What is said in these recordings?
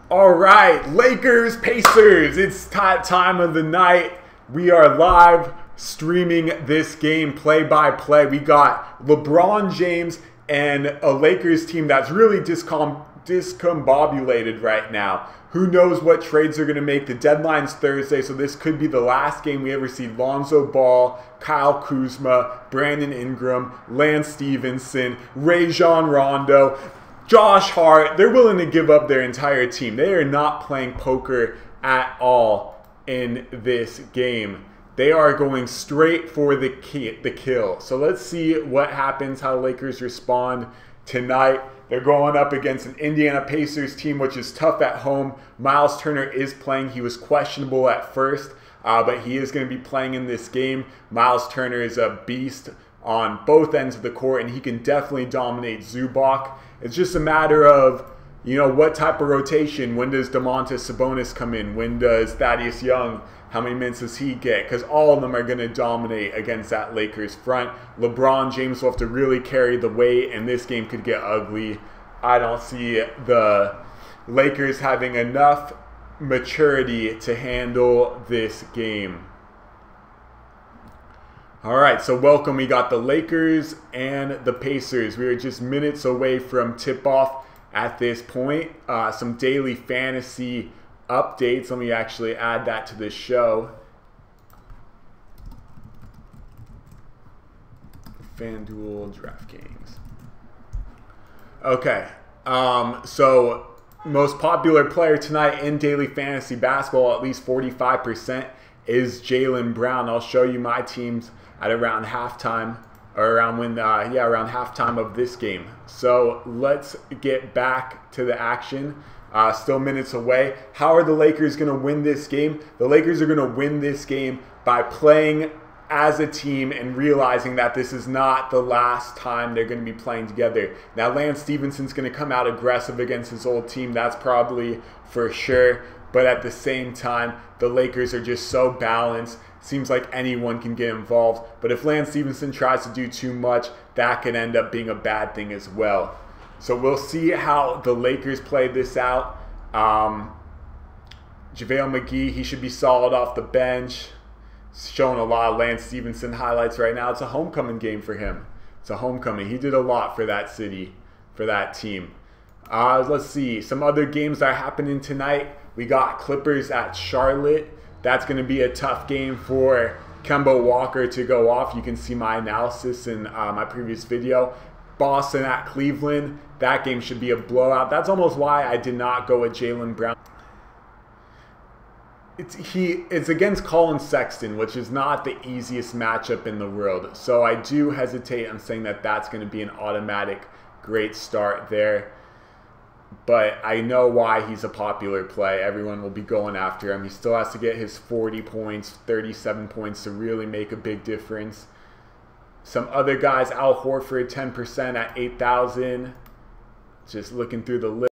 All right, Lakers, Pacers. It's time of the night. We are live streaming this game play-by-play. We got LeBron James and a Lakers team that's really discombobulated right now. Who knows what trades they're going to make? The deadline's Thursday, so this could be the last game we ever see Lonzo Ball, Kyle Kuzma, Brandon Ingram, Lance Stevenson, Rajon Rondo, Josh Hart. They're willing to give up their entire team. They are not playing poker at all in this game. They are going straight for the kill. So let's see what happens, how the Lakers respond tonight. They're going up against an Indiana Pacers team, which is tough at home. Miles Turner is playing. He was questionable at first, but he is going to be playing in this game. Miles Turner is a beast on both ends of the court, and he can definitely dominate Zubac. It's just a matter of, you know, what type of rotation. When does Domantas Sabonis come in? When does Thaddeus Young, how many minutes does he get? Because all of them are going to dominate against that Lakers front. LeBron James will have to really carry the weight, and this game could get ugly. I don't see the Lakers having enough maturity to handle this game. All right, so welcome. We got the Lakers and the Pacers. We are just minutes away from tip-off at this point. Some daily fantasy updates. Let me actually add that to the show. FANDUEL, DRAFTKINGS. Okay, so most popular player tonight in daily fantasy basketball, at least 45%, is Jaylen Brown. I'll show you my teams at around halftime, or around when, around halftime of this game. So let's get back to the action. Still minutes away. How are the Lakers going to win this game? The Lakers are going to win this game by playing as a team and realizing that this is not the last time they're going to be playing together. Now, Lance Stevenson's going to come out aggressive against his old team. That's probably for sure. But at the same time, the Lakers are just so balanced. Seems like anyone can get involved. But if Lance Stevenson tries to do too much, that could end up being a bad thing as well. So we'll see how the Lakers play this out. JaVale McGee, he should be solid off the bench. Showing a lot of Lance Stevenson highlights right now. It's a homecoming game for him. It's a homecoming. He did a lot for that city, for that team. Let's see. Some other games that are happening tonight. We got Clippers at Charlotte. That's going to be a tough game for Kemba Walker to go off. You can see my analysis in my previous video. Boston at Cleveland. That game should be a blowout. That's almost why I did not go with Jaylen Brown. It's against Colin Sexton, which is not the easiest matchup in the world. So I do hesitate on saying that that's going to be an automatic great start there. But I know why he's a popular play. Everyone will be going after him. He still has to get his 40 points, 37 points to really make a big difference. Some other guys, Al Horford, 10% at 8,000. Just looking through the list.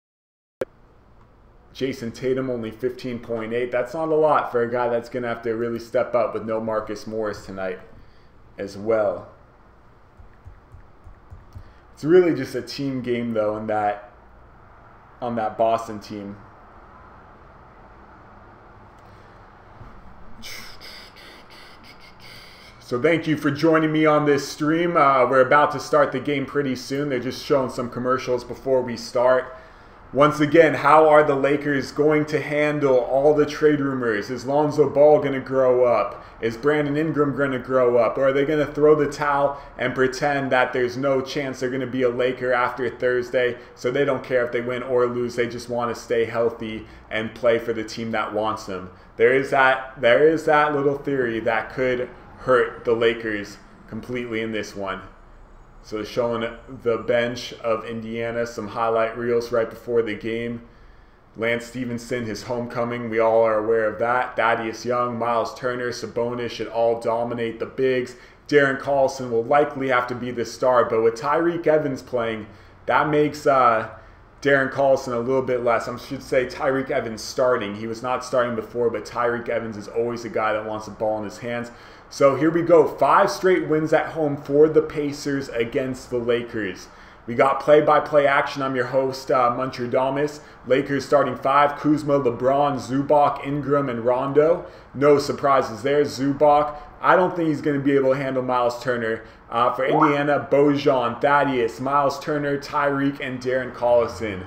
Jason Tatum, only 15.8. That's not a lot for a guy that's going to have to really step up with no Marcus Morris tonight as well. It's really just a team game, though, on that Boston team. So thank you for joining me on this stream. We're about to start the game pretty soon. They're just showing some commercials before we start. Once again, how are the Lakers going to handle all the trade rumors? Is Lonzo Ball going to grow up? Is Brandon Ingram going to grow up? Or are they going to throw the towel and pretend that there's no chance they're going to be a Laker after Thursday, so they don't care if they win or lose? They just want to stay healthy and play for the team that wants them. There is that little theory that could hurt the Lakers completely in this one. So showing the bench of Indiana, some highlight reels right before the game. Lance Stevenson, his homecoming, we all are aware of that. Thaddeus Young, Miles Turner, Sabonis should all dominate the bigs. Darren Collison will likely have to be the star, but with Tyreke Evans playing, that makes Darren Collison a little bit less. I should say Tyreke Evans starting. He was not starting before, but Tyreke Evans is always a guy that wants the ball in his hands. So here we go. 5 straight wins at home for the Pacers against the Lakers. We got play-by-play action. I'm your host, Muncherdamus. Lakers starting 5, Kuzma, LeBron, Zubac, Ingram, and Rondo. No surprises there. Zubac, I don't think he's going to be able to handle Miles Turner. For Indiana, Bojan, Thaddeus, Miles Turner, Tyreek, and Darren Collison.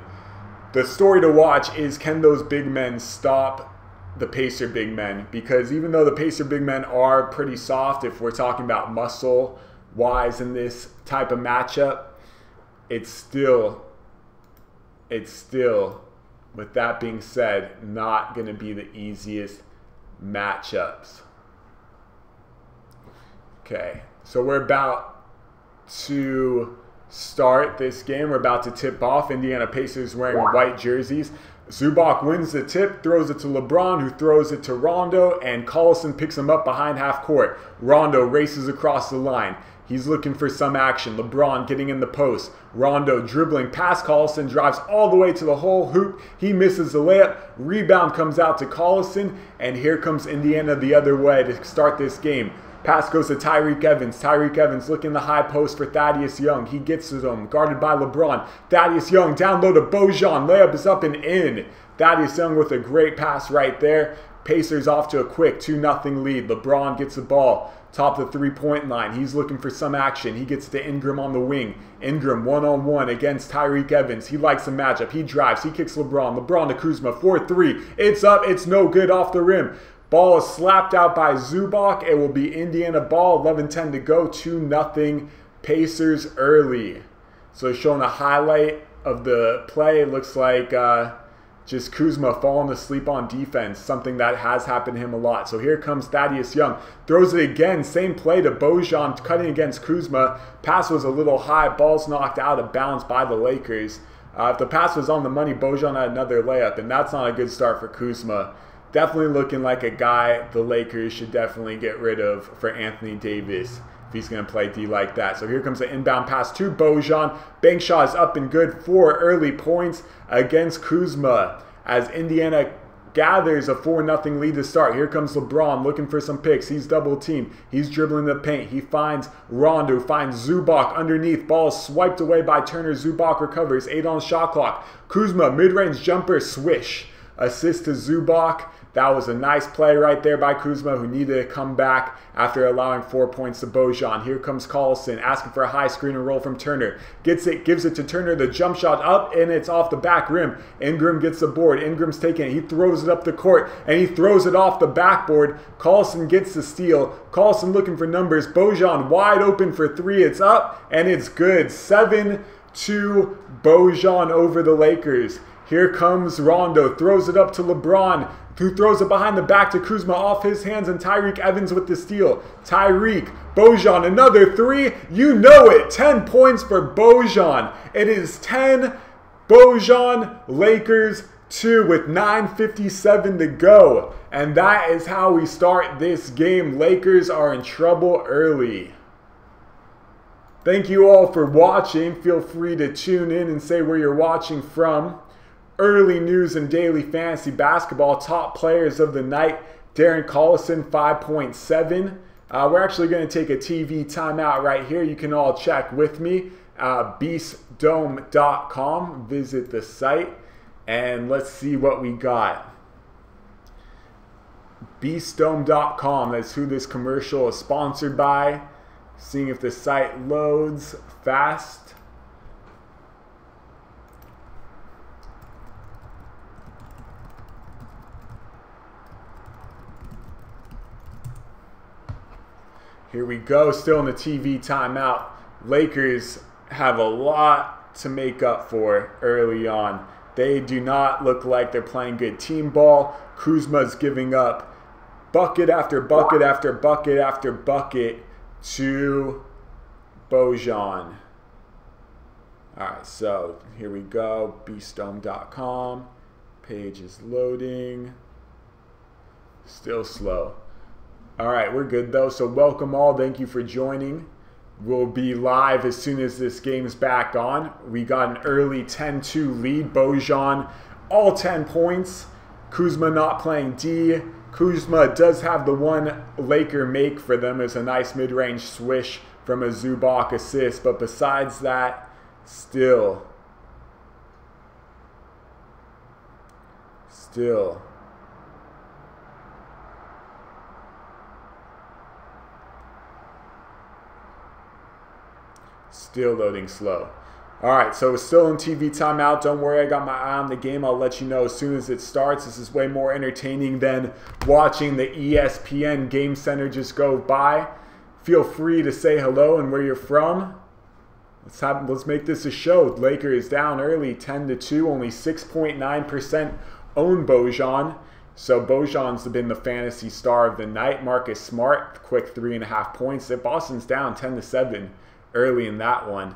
The story to watch is, can those big men stop the Pacer big men? Because even though the Pacer big men are pretty soft, if we're talking about muscle-wise in this type of matchup, it's still, with that being said, not going to be the easiest matchups. Okay, so we're about to start this game. We're about to tip off. Indiana Pacers wearing white jerseys. Zubac wins the tip, throws it to LeBron, who throws it to Rondo, and Collison picks him up behind half court. Rondo races across the line. He's looking for some action. LeBron getting in the post. Rondo dribbling past Collison, drives all the way to the whole hoop. He misses the layup. Rebound comes out to Collison, and here comes Indiana the other way to start this game. Pass goes to Tyreke Evans. Tyreke Evans looking the high post for Thaddeus Young. He gets to them, guarded by LeBron. Thaddeus Young down low to Bojan. Layup is up and in. Thaddeus Young with a great pass right there. Pacers off to a quick 2-0 lead. LeBron gets the ball. Top of the three-point line. He's looking for some action. He gets to Ingram on the wing. Ingram one-on-one against Tyreke Evans. He likes the matchup. He drives. He kicks LeBron. LeBron to Kuzma. 4-3. It's up. It's no good off the rim. Ball is slapped out by Zubac. It will be Indiana ball. 11-10 to go. 2-0 Pacers early. So showing a highlight of the play. It looks like just Kuzma falling asleep on defense, something that has happened to him a lot. So here comes Thaddeus Young. Throws it again. Same play to Bojan, cutting against Kuzma. Pass was a little high. Ball's knocked out of bounds by the Lakers. If the pass was on the money, Bojan had another layup, and that's not a good start for Kuzma. Definitely looking like a guy the Lakers should definitely get rid of for Anthony Davis if he's going to play D like that. So here comes the inbound pass to Bojan. Bank shot is up and good for early points against Kuzma as Indiana gathers a 4-0 lead to start. Here comes LeBron looking for some picks. He's double teamed. He's dribbling the paint. He finds Rondo, finds Zubac underneath. Ball is swiped away by Turner. Zubac recovers. 8 on shot clock. Kuzma, mid-range jumper, swish. Assist to Zubac. That was a nice play right there by Kuzma, who needed to come back after allowing 4 points to Bojan. Here comes Collison, asking for a high screen and roll from Turner. Gets it, gives it to Turner. The jump shot up, and it's off the back rim. Ingram gets the board. Ingram's taking it. He throws it up the court, and he throws it off the backboard. Collison gets the steal. Collison looking for numbers. Bojan wide open for 3. It's up, and it's good. 7-2 Bojan over the Lakers. Here comes Rondo, throws it up to LeBron, who throws it behind the back to Kuzma off his hands, and Tyreke Evans with the steal. Tyreke, Bojan, another 3. You know it. 10 points for Bojan. It is 10 Bojan, Lakers 2 with 9:57 to go. And that is how we start this game. Lakers are in trouble early. Thank you all for watching. Feel free to tune in and say where you're watching from. Early news in daily fantasy basketball. Top players of the night. Darren Collison, 5.7. We're actually going to take a TV timeout right here. You can all check with me. Beastdome.com. Visit the site. And let's see what we got. Beastdome.com. That's who this commercial is sponsored by. Seeing if the site loads fast. Here we go, still in the TV timeout. Lakers have a lot to make up for early on. They do not look like they're playing good team ball. Kuzma's giving up bucket after bucket after bucket after bucket to Bojan. Alright, so here we go. Beastdome.com. Page is loading. Still slow. Alright, we're good though. So welcome all. Thank you for joining. We'll be live as soon as this game's back on. We got an early 10-2 lead. Bojan, all 10 points. Kuzma not playing D. Kuzma does have the one Laker make for them. It's a nice mid-range swish from a Zubac assist. But besides that, Still. Still loading slow. All right, so it's still in TV timeout. Don't worry, I got my eye on the game. I'll let you know as soon as it starts. This is way more entertaining than watching the ESPN Game Center just go by. Feel free to say hello and where you're from. Let's make this a show. Lakers down early, 10-2. Only 6.9% own Bojan. So Bojan's been the fantasy star of the night. Marcus Smart, quick 3.5 points. Boston's down 10-7 early in that one.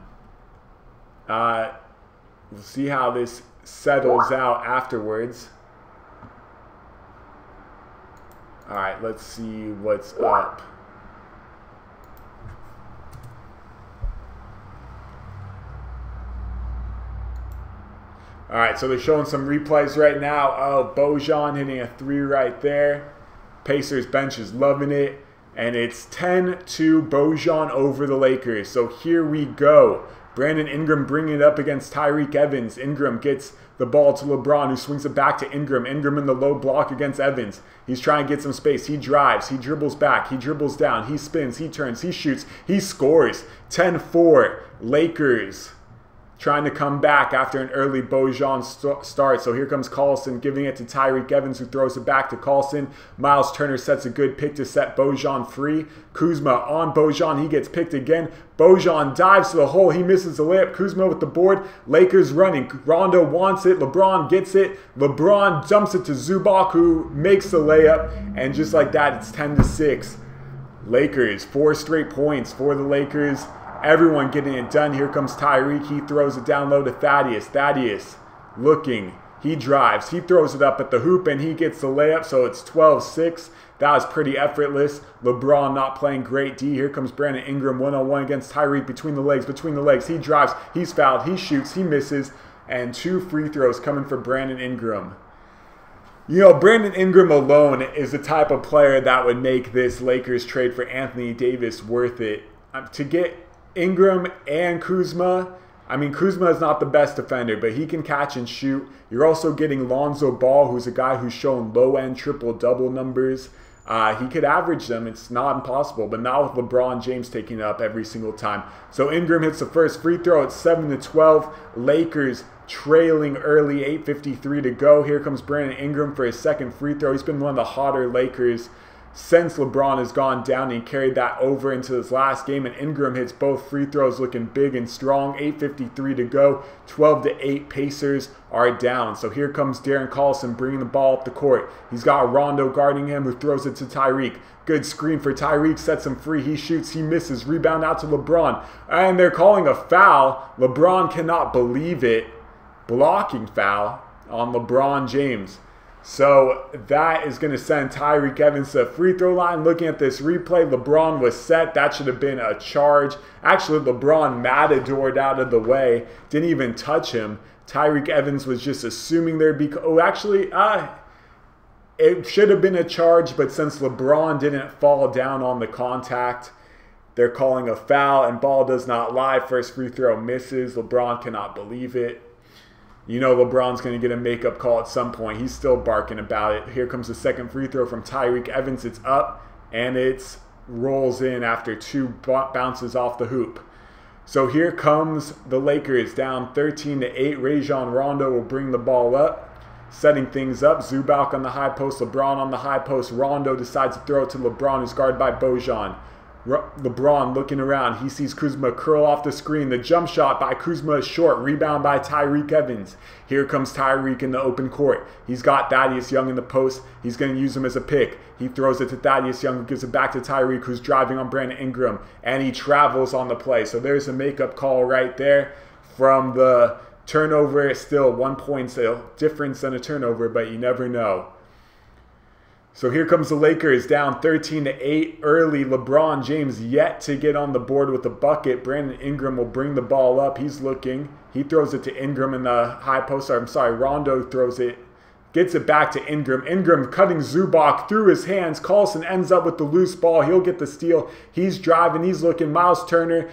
We'll see how this settles out afterwards. All right, let's see what's up. All right, so they're showing some replays right now. Oh, Bojan hitting a 3 right there. Pacers bench is loving it. And it's 10-2 Bojan over the Lakers. So here we go. Brandon Ingram bringing it up against Tyreke Evans. Ingram gets the ball to LeBron, who swings it back to Ingram. Ingram in the low block against Evans. He's trying to get some space. He drives. He dribbles back. He dribbles down. He spins. He turns. He shoots. He scores. 10-4 Lakers. Trying to come back after an early Bojan start. So here comes Carlson giving it to Tyreke Evans, who throws it back to Carlson. Miles Turner sets a good pick to set Bojan free. Kuzma on Bojan. He gets picked again. Bojan dives to the hole. He misses the layup. Kuzma with the board. Lakers running. Rondo wants it. LeBron gets it. LeBron dumps it to Zubac, who makes the layup. And just like that, it's 10-6. Lakers, 4 straight points for the Lakers. Everyone getting it done. Here comes Tyreke. He throws it down low to Thaddeus. Thaddeus looking. He drives. He throws it up at the hoop, and he gets the layup. So it's 12-6. That was pretty effortless. LeBron not playing great D. Here comes Brandon Ingram one-on-one against Tyreke between the legs. Between the legs. He drives. He's fouled. He shoots. He misses. And 2 free throws coming for Brandon Ingram. You know, Brandon Ingram alone is the type of player that would make this Lakers trade for Anthony Davis worth it. To get Ingram and Kuzma, I mean, Kuzma is not the best defender, but he can catch and shoot. You're also getting Lonzo Ball, who's a guy who's shown low-end triple-double numbers. He could average them. It's not impossible, but not with LeBron James taking it up every single time. So Ingram hits the first free throw at 7-12. Lakers trailing early, 8:53 to go. Here comes Brandon Ingram for his second free throw. He's been one of the hotter Lakers since LeBron has gone down. He carried that over into this last game, and Ingram hits both free throws looking big and strong. 8:53 to go. 12-8 Pacers are down. So here comes Darren Collison bringing the ball up the court. He's got Rondo guarding him, who throws it to Tyreke. Good screen for Tyreke, sets him free. He shoots, he misses. Rebound out to LeBron. And they're calling a foul. LeBron cannot believe it. Blocking foul on LeBron James. So that is going to send Tyreke Evans to the free throw line. Looking at this replay, LeBron was set. That should have been a charge. Actually, LeBron matadored out of the way. Didn't even touch him. Tyreke Evans was just assuming there'd be... Oh, actually, it should have been a charge, but since LeBron didn't fall down on the contact, they're calling a foul, and ball does not lie. First free throw misses. LeBron cannot believe it. You know LeBron's going to get a makeup call at some point. He's still barking about it. Here comes the second free throw from Tyreke Evans. It's up, and it rolls in after 2 bounces off the hoop. So here comes the Lakers down 13-8. Rajon Rondo will bring the ball up, setting things up. Zubac on the high post, LeBron on the high post. Rondo decides to throw it to LeBron, who's guarded by Bojan. LeBron looking around. He sees Kuzma curl off the screen. The jump shot by Kuzma is short. Rebound by Tyreke Evans. Here comes Tyreke in the open court. He's got Thaddeus Young in the post. He's going to use him as a pick. He throws it to Thaddeus Young, who gives it back to Tyreke, who's driving on Brandon Ingram. And he travels on the play. So there's a makeup call right there from the turnover. It's still 1 point difference than a turnover, but you never know. So here comes the Lakers down 13-8 early. LeBron James yet to get on the board with the bucket. Brandon Ingram will bring the ball up. He's looking. He throws it to Ingram in the high post. Rondo throws it. Gets it back to Ingram. Ingram cutting Zubac through his hands. Carlson ends up with the loose ball. He'll get the steal. He's driving. He's looking. Miles Turner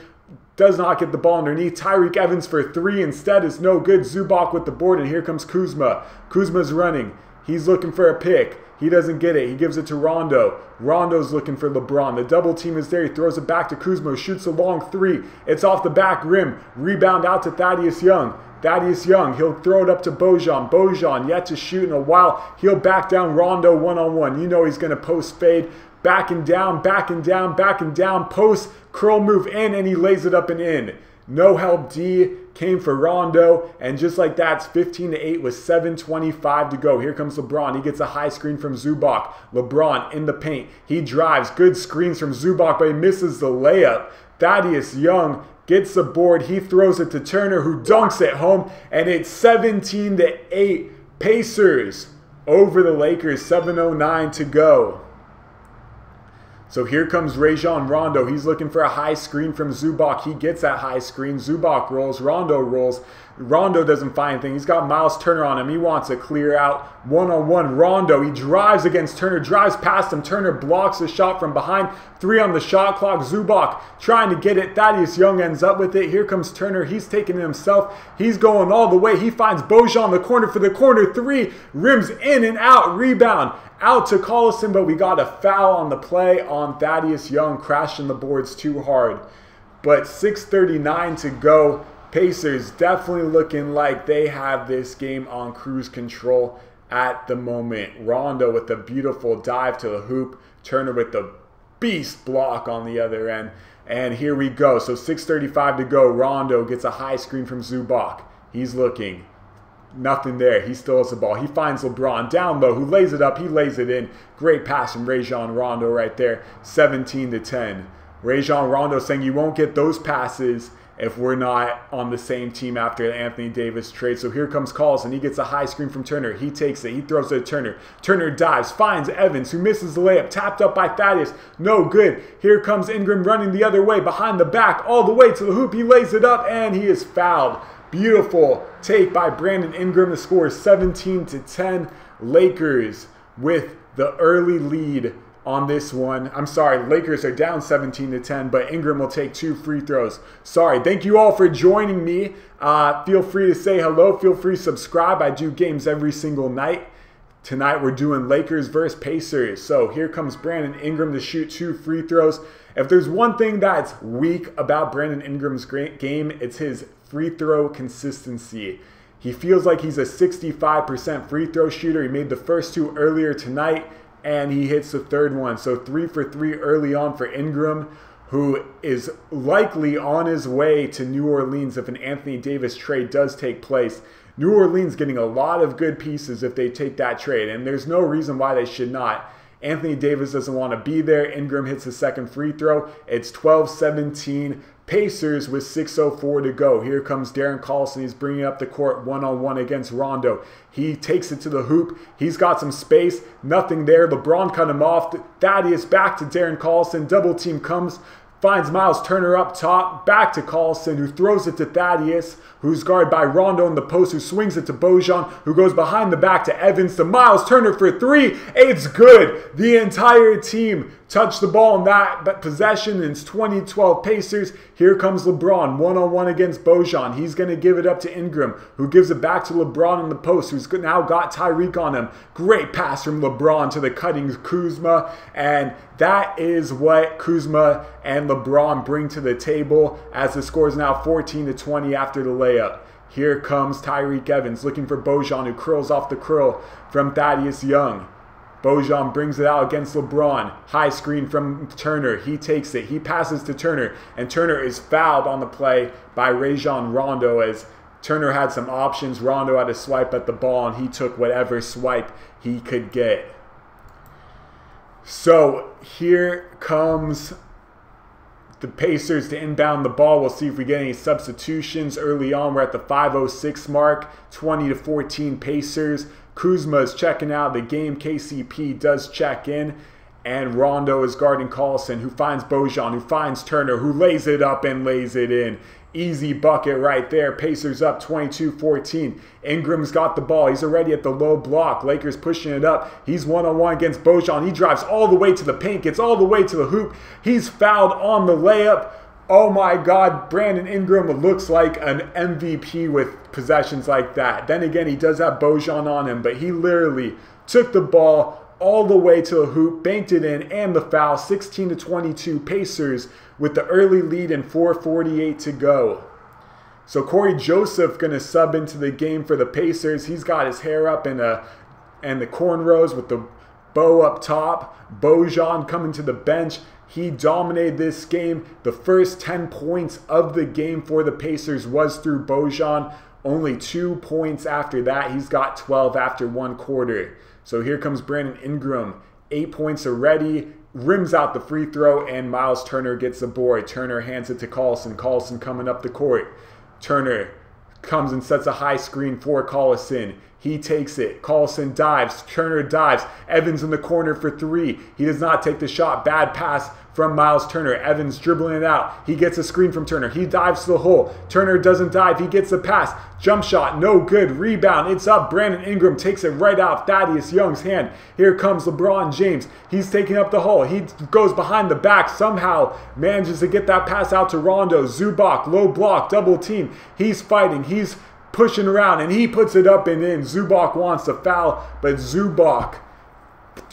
Does not get the ball underneath. Tyreek Evans for 3 instead is no good. Zubac with the board, and here comes Kuzma. Kuzma's running. He's looking for a pick. He doesn't get it. He gives it to Rondo. Rondo's looking for LeBron. The double team is there. He throws it back to Kuzma. Shoots a long 3. It's off the back rim. Rebound out to Thaddeus Young. Thaddeus Young, he'll throw it up to Bojan. Bojan, yet to shoot in a while. He'll back down Rondo one-on-one. You know he's going to post fade. Backing down, backing down, backing down. Post, curl move in, and he lays it up and in. No help D came for Rondo, and just like that, it's 15-8 with 7:25 to go. Here comes LeBron. He gets a high screen from Zubac. LeBron in the paint. He drives. Good screens from Zubac, but he misses the layup. Thaddeus Young gets the board. He throws it to Turner, who dunks it home, and it's 17-8. Pacers over the Lakers. 7:09 to go. So here comes Rajon Rondo. He's looking for a high screen from Zubac. He gets that high screen. Zubac rolls. Rondo rolls. Rondo doesn't find anything. He's got Miles Turner on him. He wants to clear out. One-on-one. Rondo. He drives against Turner. Drives past him. Turner blocks the shot from behind. 3 on the shot clock. Zubac trying to get it. Thaddeus Young ends up with it. Here comes Turner. He's taking it himself. He's going all the way. He finds Bojan the corner for the corner 3. Rims in and out. Rebound. Out to Collison, but we got a foul on the play on Thaddeus Young, crashing the boards too hard. But 6:39 to go. Pacers definitely looking like they have this game on cruise control at the moment. Rondo with a beautiful dive to the hoop. Turner with the beast block on the other end. And here we go. So 6:35 to go. Rondo gets a high screen from Zubac. He's looking. Nothing there. He still has the ball. He finds LeBron down low, who lays it up. He lays it in. Great pass from Rajon Rondo right there. 17-10. Rajon Rondo saying you won't get those passes if we're not on the same team after the Anthony Davis trade. So here comes Collison. He gets a high screen from Turner. He takes it. He throws it to Turner. Turner dives. Finds Evans, who misses the layup. Tapped up by Thaddeus. No good. Here comes Ingram running the other way. Behind the back. All the way to the hoop. He lays it up, and he is fouled. Beautiful take by Brandon Ingram. The score is 17-10. Lakers with the early lead on this one. I'm sorry, Lakers are down 17-10, but Ingram will take 2 free throws. Sorry. Thank you all for joining me. Feel free to say hello. Feel free to subscribe. I do games every single night. Tonight we're doing Lakers versus Pacers. So here comes Brandon Ingram to shoot 2 free throws. If there's one thing that's weak about Brandon Ingram's game, it's his free throw consistency. He feels like he's a 65% free throw shooter. He made the first 2 earlier tonight, and he hits the 3rd one. So 3 for 3 early on for Ingram, who is likely on his way to New Orleans if an Anthony Davis trade does take place. New Orleans getting a lot of good pieces if they take that trade, and there's no reason why they should not. Anthony Davis doesn't want to be there. Ingram hits the 2nd free throw. It's 12-17. Pacers with 6:04 to go. Here comes Darren Collison. He's bringing up the court one-on-one against Rondo. He takes it to the hoop. He's got some space. Nothing there. LeBron cut him off. Thaddeus back to Darren Collison. Double team comes. Finds Miles Turner up top. Back to Collison, who throws it to Thaddeus, who's guarded by Rondo in the post, who swings it to Bojan, who goes behind the back to Evans, to Miles Turner for 3. It's good. The entire team touched the ball in that possession. It's 2012 Pacers. Here comes LeBron, one-on-one against Bojan. He's going to give it up to Ingram, who gives it back to LeBron in the post, who's now got Tyreek on him. Great pass from LeBron to the cutting Kuzma, and that is what Kuzma and LeBron bring to the table as the score is now 14-20 after the layup. Here comes Tyreek Evans looking for Bojan, who curls off the curl from Thaddeus Young. Bojan brings it out against LeBron. High screen from Turner. He takes it. He passes to Turner, and Turner is fouled on the play by Rajon Rondo as Turner had some options. Rondo had a swipe at the ball, and he took whatever swipe he could get. So here comes the Pacers to inbound the ball. We'll see if we get any substitutions early on. We're at the 5:06 mark, 20-14 Pacers. Kuzma is checking out the game. KCP does check in. And Rondo is guarding Collison, who finds Bojan, who finds Turner, who lays it up and lays it in. Easy bucket right there. Pacers up 22-14. Ingram's got the ball. He's already at the low block. Lakers pushing it up. He's one-on-one against Bojan. He drives all the way to the paint, gets all the way to the hoop. He's fouled on the layup. Oh my God, Brandon Ingram looks like an MVP with possessions like that. Then again, he does have Bojan on him, but he literally took the ball all the way to the hoop, banked it in, and the foul. 16-22 Pacers with the early lead and 4:48 to go. So Corey Joseph going to sub into the game for the Pacers. He's got his hair up and the cornrows with the bow up top. Bojan coming to the bench. He dominated this game. The first 10 points of the game for the Pacers was through Bojan. Only 2 points after that. He's got 12 after 1 quarter. So here comes Brandon Ingram. 8 points already. Rims out the free throw, and Miles Turner gets the board. Turner hands it to Collison. Collison coming up the court. Turner comes and sets a high screen for Collison. He takes it. Collison dives. Turner dives. Evans in the corner for 3. He does not take the shot. Bad pass from Miles Turner. Evans dribbling it out. He gets a screen from Turner. He dives to the hole. Turner doesn't dive. He gets the pass. Jump shot. No good. Rebound. It's up. Brandon Ingram takes it right out Thaddeus Young's hand. Here comes LeBron James. He's taking up the hole. He goes behind the back. Somehow manages to get that pass out to Rondo. Zubac. Low block. Double team. He's fighting. He's pushing around, and he puts it up and in. Zubac wants to foul, but Zubac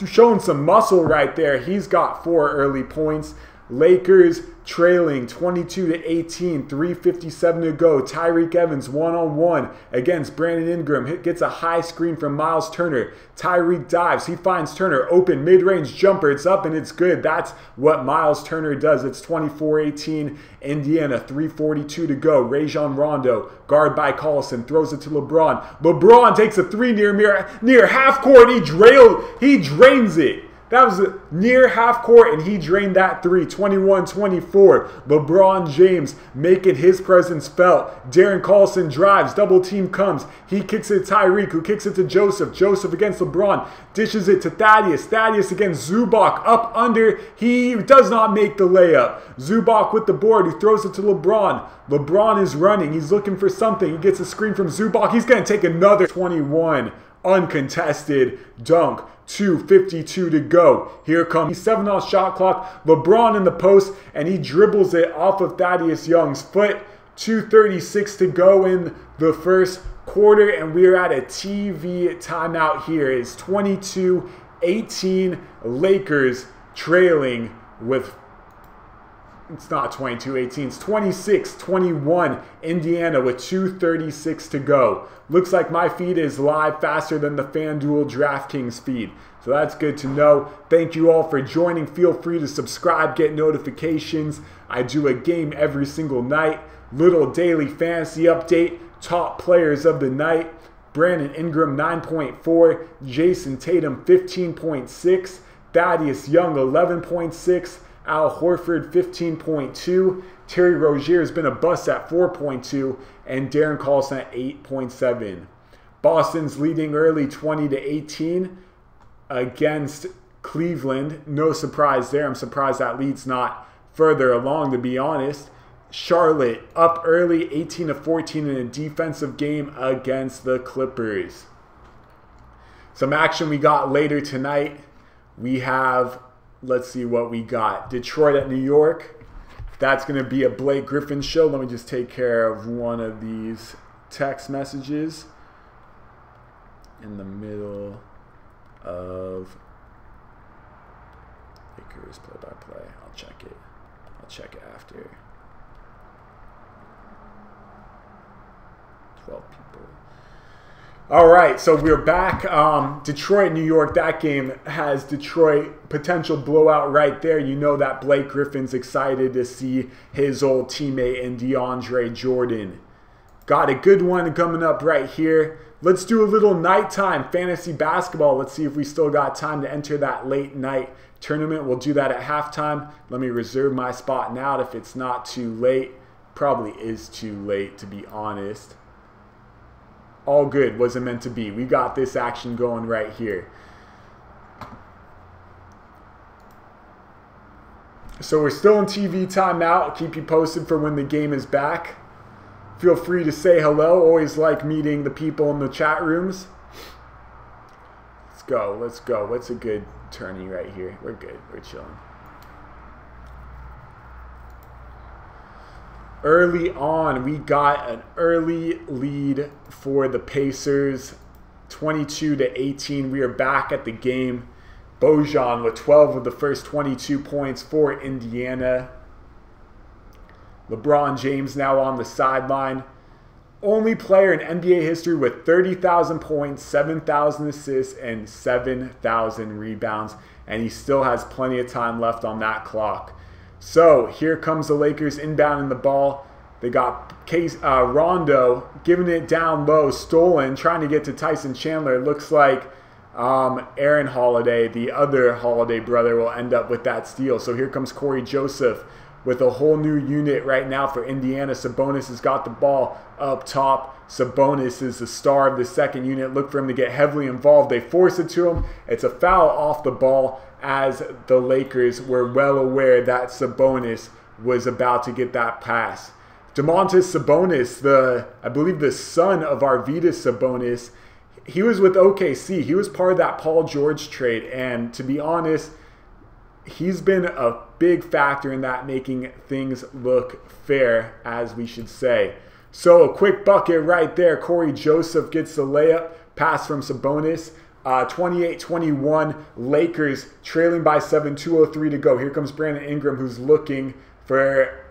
showing some muscle right there. He's got 4 early points. Lakers trailing 22-18, 3:57 to go. Tyreke Evans one-on-one against Brandon Ingram. Gets a high screen from Miles Turner. Tyreke dives. He finds Turner open, mid-range jumper. It's up and it's good. That's what Miles Turner does. It's 24-18, Indiana, 3:42 to go. Rajon Rondo, guard by Collison, throws it to LeBron. LeBron takes a 3 near half court. He drains it. That was near half court, and he drained that 3. 21-24. LeBron James making his presence felt. Darren Collison drives. Double team comes. He kicks it to Tyreke, who kicks it to Joseph. Joseph against LeBron. Dishes it to Thaddeus. Thaddeus against Zubac. Up under. He does not make the layup. Zubac with the board, who throws it to LeBron. LeBron is running. He's looking for something. He gets a screen from Zubac. He's going to take another 21. Uncontested dunk. 2:52 to go. Here comes 7 on shot clock. LeBron in the post, and he dribbles it off of Thaddeus Young's foot. 2:36 to go in the first quarter, and we are at a TV timeout here. It's 22-18 Lakers trailing with, it's not 22-18, it's 26-21 Indiana with 2:36 to go. Looks like my feed is live faster than the FanDuel DraftKings feed. So that's good to know. Thank you all for joining. Feel free to subscribe, get notifications. I do a game every single night. Little daily fantasy update. Top players of the night. Brandon Ingram 9.4. Jason Tatum 15.6. Thaddeus Young 11.6. Al Horford 15.2. Terry Rozier has been a bust at 4.2. And Darren Collison at 8.7. Boston's leading early 20-18 against Cleveland. No surprise there. I'm surprised that lead's not further along, to be honest. Charlotte up early 18-14 in a defensive game against the Clippers. Some action we got later tonight. We have, let's see what we got. Detroit at New York. That's going to be a Blake Griffin show. Let me just take care of one of these text messages in the middle of Lakers play-by-play. I'll check it. I'll check it after. 12 people. All right, so we're back. Detroit, New York. That game has Detroit potential blowout right there. You know that Blake Griffin's excited to see his old teammate in DeAndre Jordan. Got a good one coming up right here. Let's do a little nighttime fantasy basketball. Let's see if we still got time to enter that late night tournament. We'll do that at halftime. Let me reserve my spot now if it's not too late. Probably is too late, to be honest. All good, wasn't meant to be. We got this action going right here. So we're still in TV timeout. I'll keep you posted for when the game is back. Feel free to say hello. Always like meeting the people in the chat rooms. Let's go. Let's go. What's a good tourney right here? We're good. We're chilling. Early on, we got an early lead for the Pacers, 22-18. We are back at the game. Bojan with 12 of the first 22 points for Indiana. LeBron James now on the sideline. Only player in NBA history with 30,000 points, 7,000 assists, and 7,000 rebounds. And he still has plenty of time left on that clock. So here comes the Lakers inbounding the ball. They got Rondo giving it down low, stolen, trying to get to Tyson Chandler. It looks like Aaron Holiday, the other Holiday brother, will end up with that steal. So here comes Corey Joseph with a whole new unit right now for Indiana. Sabonis has got the ball up top. Sabonis is the star of the second unit. Look for him to get heavily involved. They force it to him. It's a foul off the ball, as the Lakers were well aware that Sabonis was about to get that pass. Domantas Sabonis, I believe the son of Arvydas Sabonis, he was with OKC. He was part of that Paul George trade, and to be honest, he's been a big factor in that, making things look fair, as we should say. So a quick bucket right there. Corey Joseph gets the layup, pass from Sabonis. 28-21, Lakers trailing by 7, 2:03 to go. Here comes Brandon Ingram, who's looking for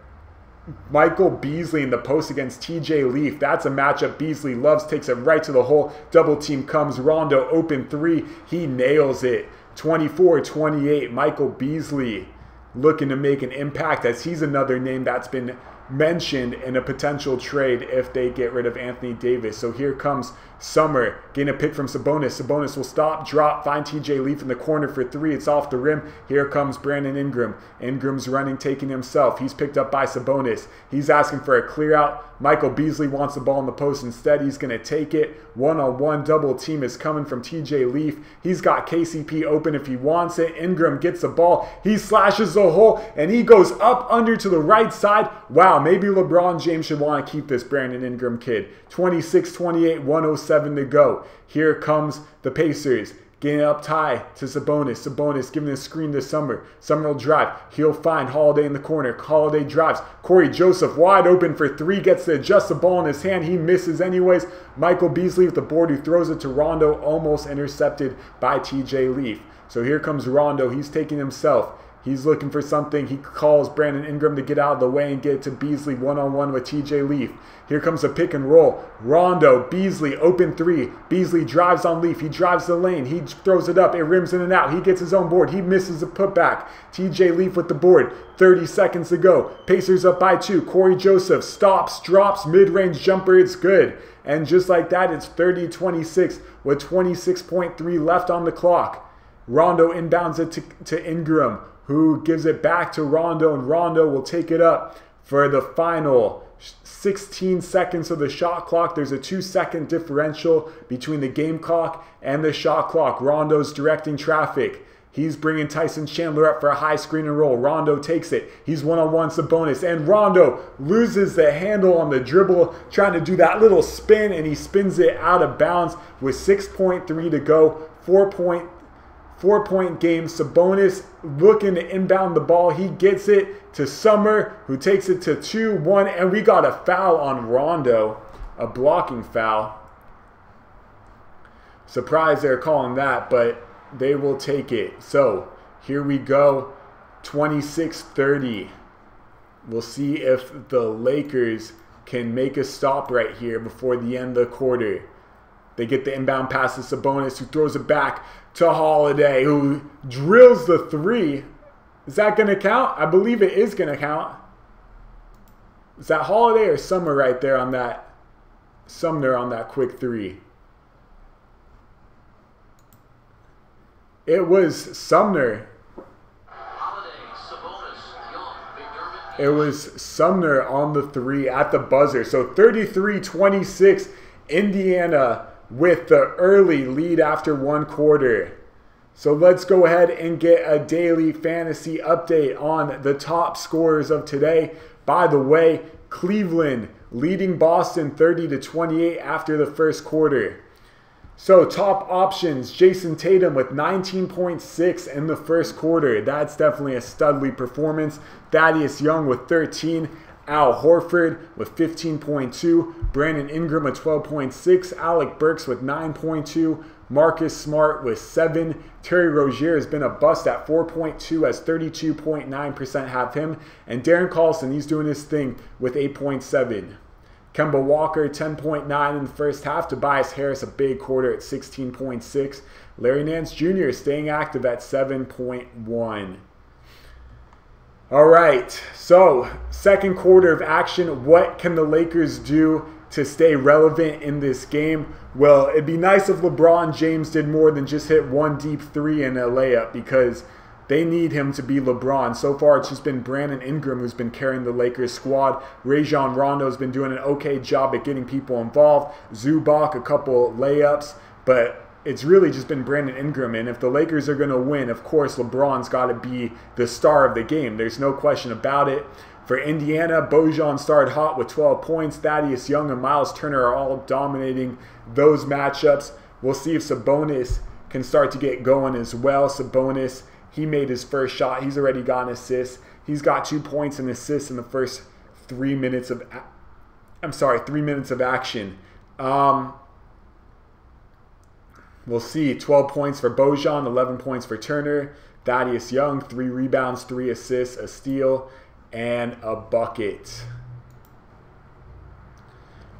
Michael Beasley in the post against TJ Leaf. That's a matchup Beasley loves, takes it right to the hole. Double team comes, Rondo open three. He nails it. 24-28, Michael Beasley looking to make an impact, as he's another name that's been mentioned in a potential trade if they get rid of Anthony Davis. So here comes Summer getting a pick from Sabonis. Sabonis will stop, drop, find TJ Leaf in the corner for three. It's off the rim. Here comes Brandon Ingram. Ingram's running, taking himself. He's picked up by Sabonis. He's asking for a clear out. Michael Beasley wants the ball in the post instead. He's going to take it. One-on-one double team is coming from TJ Leaf. He's got KCP open if he wants it. Ingram gets the ball. He slashes the hole, and he goes up under to the right side. Wow, maybe LeBron James should want to keep this Brandon Ingram kid. 26-28, 1:07 to go. Here comes the Pacers. Getting up high to Sabonis. Sabonis giving a screen to Summer. Summer will drive. He'll find Holiday in the corner. Holiday drives. Corey Joseph wide open for three. Gets to adjust the ball in his hand. He misses anyways. Michael Beasley with the board, who throws it to Rondo. Almost intercepted by TJ Leaf. So here comes Rondo. He's taking himself. He's looking for something. He calls Brandon Ingram to get out of the way and get it to Beasley one-on-one with TJ Leaf. Here comes a pick and roll. Rondo, Beasley, open three. Beasley drives on Leaf. He drives the lane. He throws it up. It rims in and out. He gets his own board. He misses a putback. TJ Leaf with the board. 30 seconds to go. Pacers up by 2. Corey Joseph stops, drops, mid-range jumper. It's good. And just like that, it's 30-26 with 26.3 left on the clock. Rondo inbounds it to Ingram, who gives it back to Rondo, and Rondo will take it up for the final 16 seconds of the shot clock. There's a 2-second differential between the game clock and the shot clock. Rondo's directing traffic. He's bringing Tyson Chandler up for a high screen and roll. Rondo takes it. He's one-on-one Sabonis, and Rondo loses the handle on the dribble, trying to do that little spin, and he spins it out of bounds with 6.3 to go. 4-point game. Sabonis looking to inbound the ball. He gets it to Summer, who takes it to 2-1, and we got a foul on Rondo, a blocking foul. Surprised they're calling that, but they will take it. So here we go, 26-30. We'll see if the Lakers can make a stop right here before the end of the quarter. They get the inbound pass to Sabonis, who throws it back to Holiday, who drills the three. Is that going to count? I believe it is going to count. Is that Holiday or Summer right there on that? Sumner on that quick three. It was Sumner. It was Sumner on the three at the buzzer. So 33-26, Indiana with the early lead after one quarter. So let's go ahead and get a daily fantasy update on the top scorers of today. By the way, Cleveland leading Boston 30-28 after the first quarter. So top options, Jason Tatum with 19.6 in the first quarter. That's definitely a studly performance. Thaddeus Young with 13. Al Horford with 15.2, Brandon Ingram with 12.6, Alec Burks with 9.2, Marcus Smart with 7, Terry Rozier has been a bust at 4.2 as 32.9% have him, and Darren Collison, he's doing his thing with 8.7. Kemba Walker 10.9 in the first half, Tobias Harris a big quarter at 16.6, Larry Nance Jr. staying active at 7.1. All right, so second quarter of action. What can the Lakers do to stay relevant in this game? Well, it'd be nice if LeBron James did more than just hit one deep three and a layup, because they need him to be LeBron. So far, it's just been Brandon Ingram who's been carrying the Lakers squad. Rajon Rondo's been doing an okay job at getting people involved. Zubac, a couple layups, but it's really just been Brandon Ingram. And if the Lakers are going to win, of course, LeBron's got to be the star of the game. There's no question about it. For Indiana, Bojan started hot with 12 points. Thaddeus Young and Miles Turner are all dominating those matchups. We'll see if Sabonis can start to get going as well. Sabonis, he made his first shot. He's already got an assist. He's got 2 points and assists in the first 3 minutes of, 3 minutes of action. We'll see. 12 points for Bojan, 11 points for Turner. Thaddeus Young, 3 rebounds, 3 assists, a steal, and a bucket.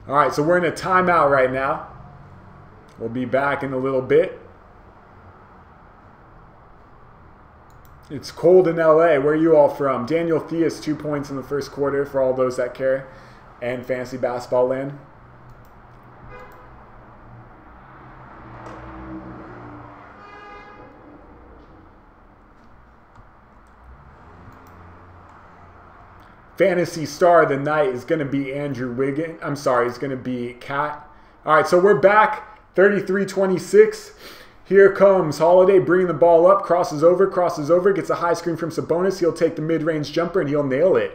All right, so we're in a timeout right now. We'll be back in a little bit. It's cold in LA. Where are you all from? Daniel Theus, 2 points in the first quarter for all those that care, and fantasy basketball land. Fantasy star of the night is going to be Andrew Wiggins. I'm sorry, it's going to be Cat. All right, so we're back. 33-26. Here comes Holiday bringing the ball up, crosses over, gets a high screen from Sabonis. He'll take the mid-range jumper and he'll nail it.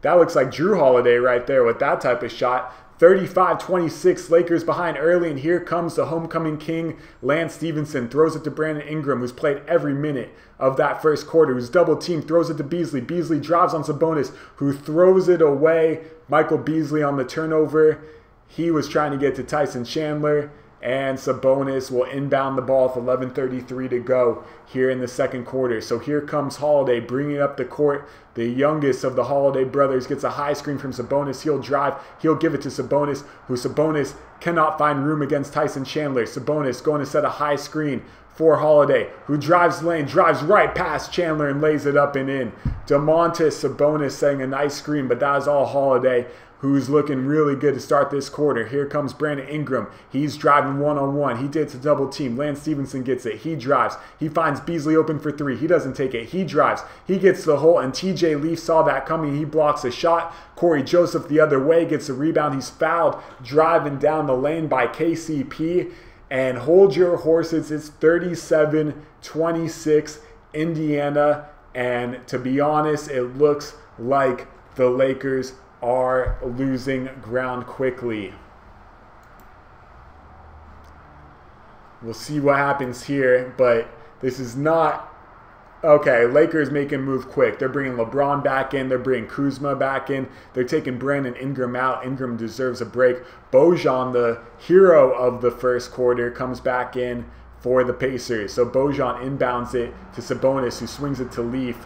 That looks like Drew Holiday right there with that type of shot. 35-26, Lakers behind early, and here comes the homecoming king, Lance Stevenson. Throws it to Brandon Ingram, who's played every minute of that first quarter, who's double-teamed, throws it to Beasley. Beasley drives on Sabonis, who throws it away. Michael Beasley on the turnover. He was trying to get to Tyson Chandler, and Sabonis will inbound the ball with 11:33 to go here in the second quarter. So here comes Holiday bringing up the court. The youngest of the Holiday brothers gets a high screen from Sabonis. He'll drive. He'll give it to Sabonis, who Sabonis cannot find room against Tyson Chandler. Sabonis going to set a high screen for Holiday, who drives lane, drives right past Chandler and lays it up and in. Domantas Sabonis setting a nice screen, but that is all Holiday, who's looking really good to start this quarter. Here comes Brandon Ingram. He's driving one-on-one. He did to double team. Lance Stevenson gets it. He drives. He finds Beasley open for 3. He doesn't take it. He drives. He gets the hole, and TJ Leaf saw that coming. He blocks a shot. Corey Joseph the other way gets a rebound. He's fouled driving down the lane by KCP. And hold your horses. It's 37-26 Indiana. And to be honest, it looks like the Lakers are losing ground quickly. We'll see what happens here, but this is not... Okay, Lakers making move quick. They're bringing LeBron back in. They're bringing Kuzma back in. They're taking Brandon Ingram out. Ingram deserves a break. Bojan, the hero of the first quarter, comes back in for the Pacers. So Bojan inbounds it to Sabonis, who swings it to Leaf,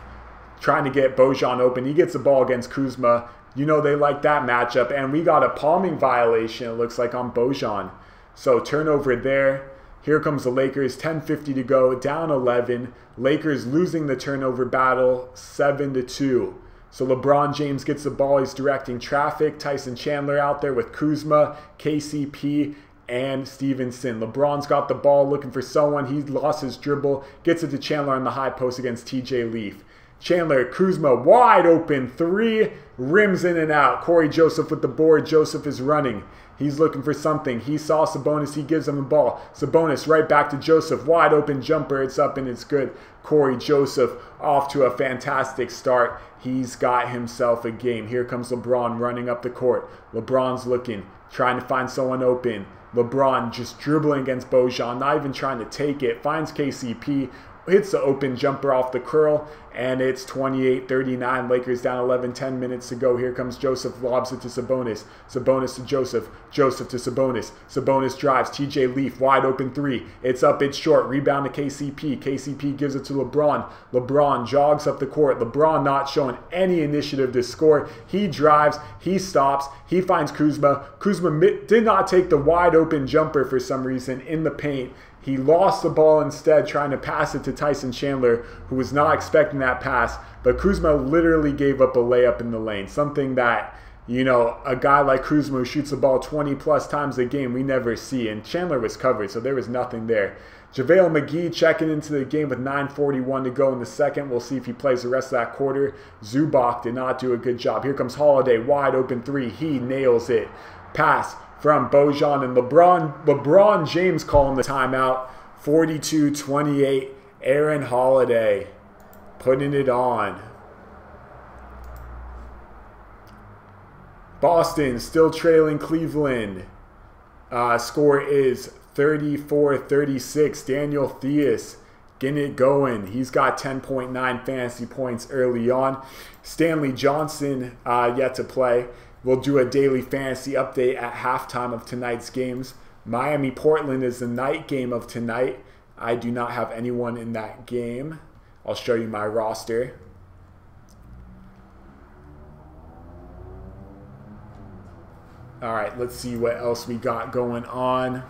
trying to get Bojan open. He gets the ball against Kuzma. You know they like that matchup. And we got a palming violation, it looks like, on Bojan. So turnover there. Here comes the Lakers, 10:50 to go, down 11. Lakers losing the turnover battle, 7-2. So LeBron James gets the ball. He's directing traffic. Tyson Chandler out there with Kuzma, KCP, and Stevenson. LeBron's got the ball looking for someone. He lost his dribble. Gets it to Chandler on the high post against TJ Leaf. Chandler, Kuzma, wide open, 3, rims in and out. Corey Joseph with the board. Joseph is running. He's looking for something. He saw Sabonis. He gives him the ball. Sabonis right back to Joseph. Wide open jumper. It's up and it's good. Corey Joseph off to a fantastic start. He's got himself a game. Here comes LeBron running up the court. LeBron's looking, trying to find someone open. LeBron just dribbling against Bojan, not even trying to take it. Finds KCP. hits the open jumper off the curl, and it's 28-39. Lakers down 11, 10 minutes to go. Here comes Joseph, lobs it to Sabonis. Sabonis to Joseph. Joseph to Sabonis. Sabonis drives. TJ Leaf, wide open three. It's up, it's short. Rebound to KCP. KCP gives it to LeBron. LeBron jogs up the court. LeBron not showing any initiative to score. He drives. He stops. He finds Kuzma. Kuzma did not take the wide open jumper for some reason in the paint. He lost the ball instead, trying to pass it to Tyson Chandler, who was not expecting that pass. But Kuzma literally gave up a layup in the lane. Something that, you know, a guy like Kuzma who shoots the ball 20-plus times a game, we never see. And Chandler was covered, so there was nothing there. JaVale McGee checking into the game with 9:41 to go in the second. We'll see if he plays the rest of that quarter. Zubac did not do a good job. Here comes Holiday, wide open three. He nails it. Pass from Bojan, and LeBron James calling the timeout. 42-28. Aaron Holiday putting it on. Boston still trailing Cleveland. Score is 34-36. Daniel Theus getting it going. He's got 10.9 fantasy points early on. Stanley Johnson yet to play. We'll do a daily fantasy update at halftime of tonight's games. Miami-Portland is the night game of tonight. I do not have anyone in that game. I'll show you my roster. All right, let's see what else we got going on.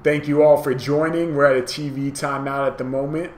Thank you all for joining. We're at a TV timeout at the moment.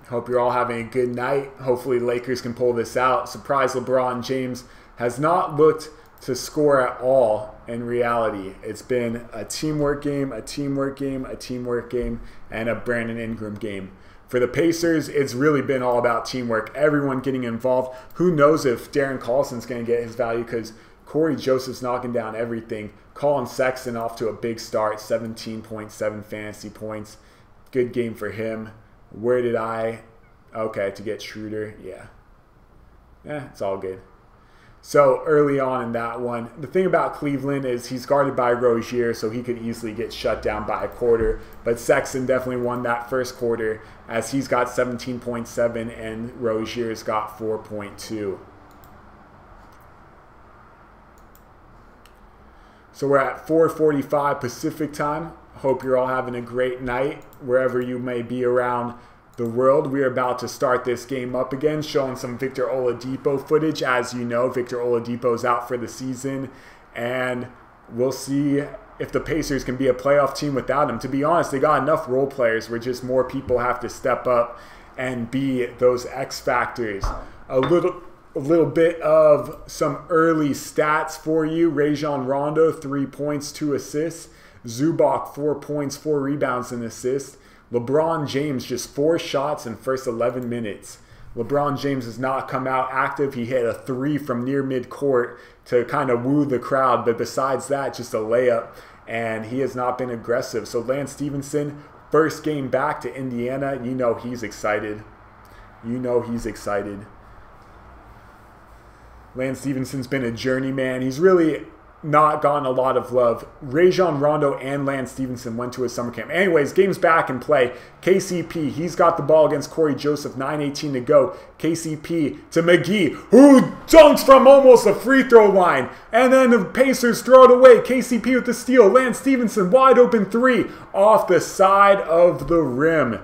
Hope you're all having a good night. Hopefully Lakers can pull this out. Surprise, LeBron James has not looked to score at all in reality. It's been a teamwork game, a teamwork game, a teamwork game, and a Brandon Ingram game. For the Pacers, it's really been all about teamwork. Everyone getting involved. Who knows if Darren Collison's going to get his value, because Corey Joseph's knocking down everything. Colin Sexton off to a big start, 17.7 fantasy points. Good game for him. Where did I... Okay, to get Schroeder. Yeah. It's all good. So early on in that one, the thing about Cleveland is he's guarded by Rozier, so he could easily get shut down by a quarter. But Sexton definitely won that first quarter, as he's got 17.7 and Rozier's got 4.2. So we're at 4:45 Pacific time. Hope you're all having a great night wherever you may be around the world. We are about to start this game up again, showing some Victor Oladipo footage. As you know, Victor Oladipo's out for the season, and we'll see if the Pacers can be a playoff team without him. To be honest, they got enough role players where just more people have to step up and be those X factors. A little bit of some early stats for you. Rajon Rondo, 3 points, 2 assists. Zubac, 4 points, 4 rebounds, and assists. LeBron James, just 4 shots in first 11 minutes. LeBron James has not come out active. He hit a 3 from near midcourt to kind of woo the crowd. But besides that, just a layup. And he has not been aggressive. So Lance Stevenson, first game back to Indiana. You know he's excited. You know he's excited. Lance Stevenson's been a journeyman. He's really not gotten a lot of love. Rajon Rondo and Lance Stevenson went to a summer camp. Anyways, game's back in play. KCP, he's got the ball against Corey Joseph, 9:18 to go. KCP to McGee, who dunks from almost the free throw line. And then the Pacers throw it away. KCP with the steal. Lance Stevenson, wide open 3 off the side of the rim.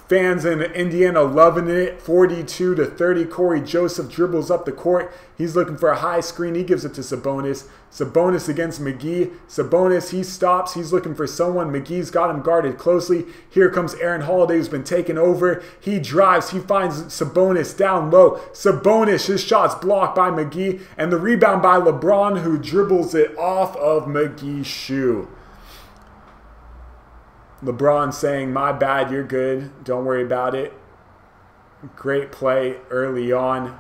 Fans in Indiana loving it. 42-30. Corey Joseph dribbles up the court. He's looking for a high screen. He gives it to Sabonis. Sabonis against McGee. Sabonis, he stops. He's looking for someone. McGee's got him guarded closely. Here comes Aaron Holiday, who's been taken over. He drives. He finds Sabonis down low. Sabonis, his shot's blocked by McGee. And the rebound by LeBron, who dribbles it off of McGee's shoe. LeBron saying, my bad, you're good. Don't worry about it. Great play early on.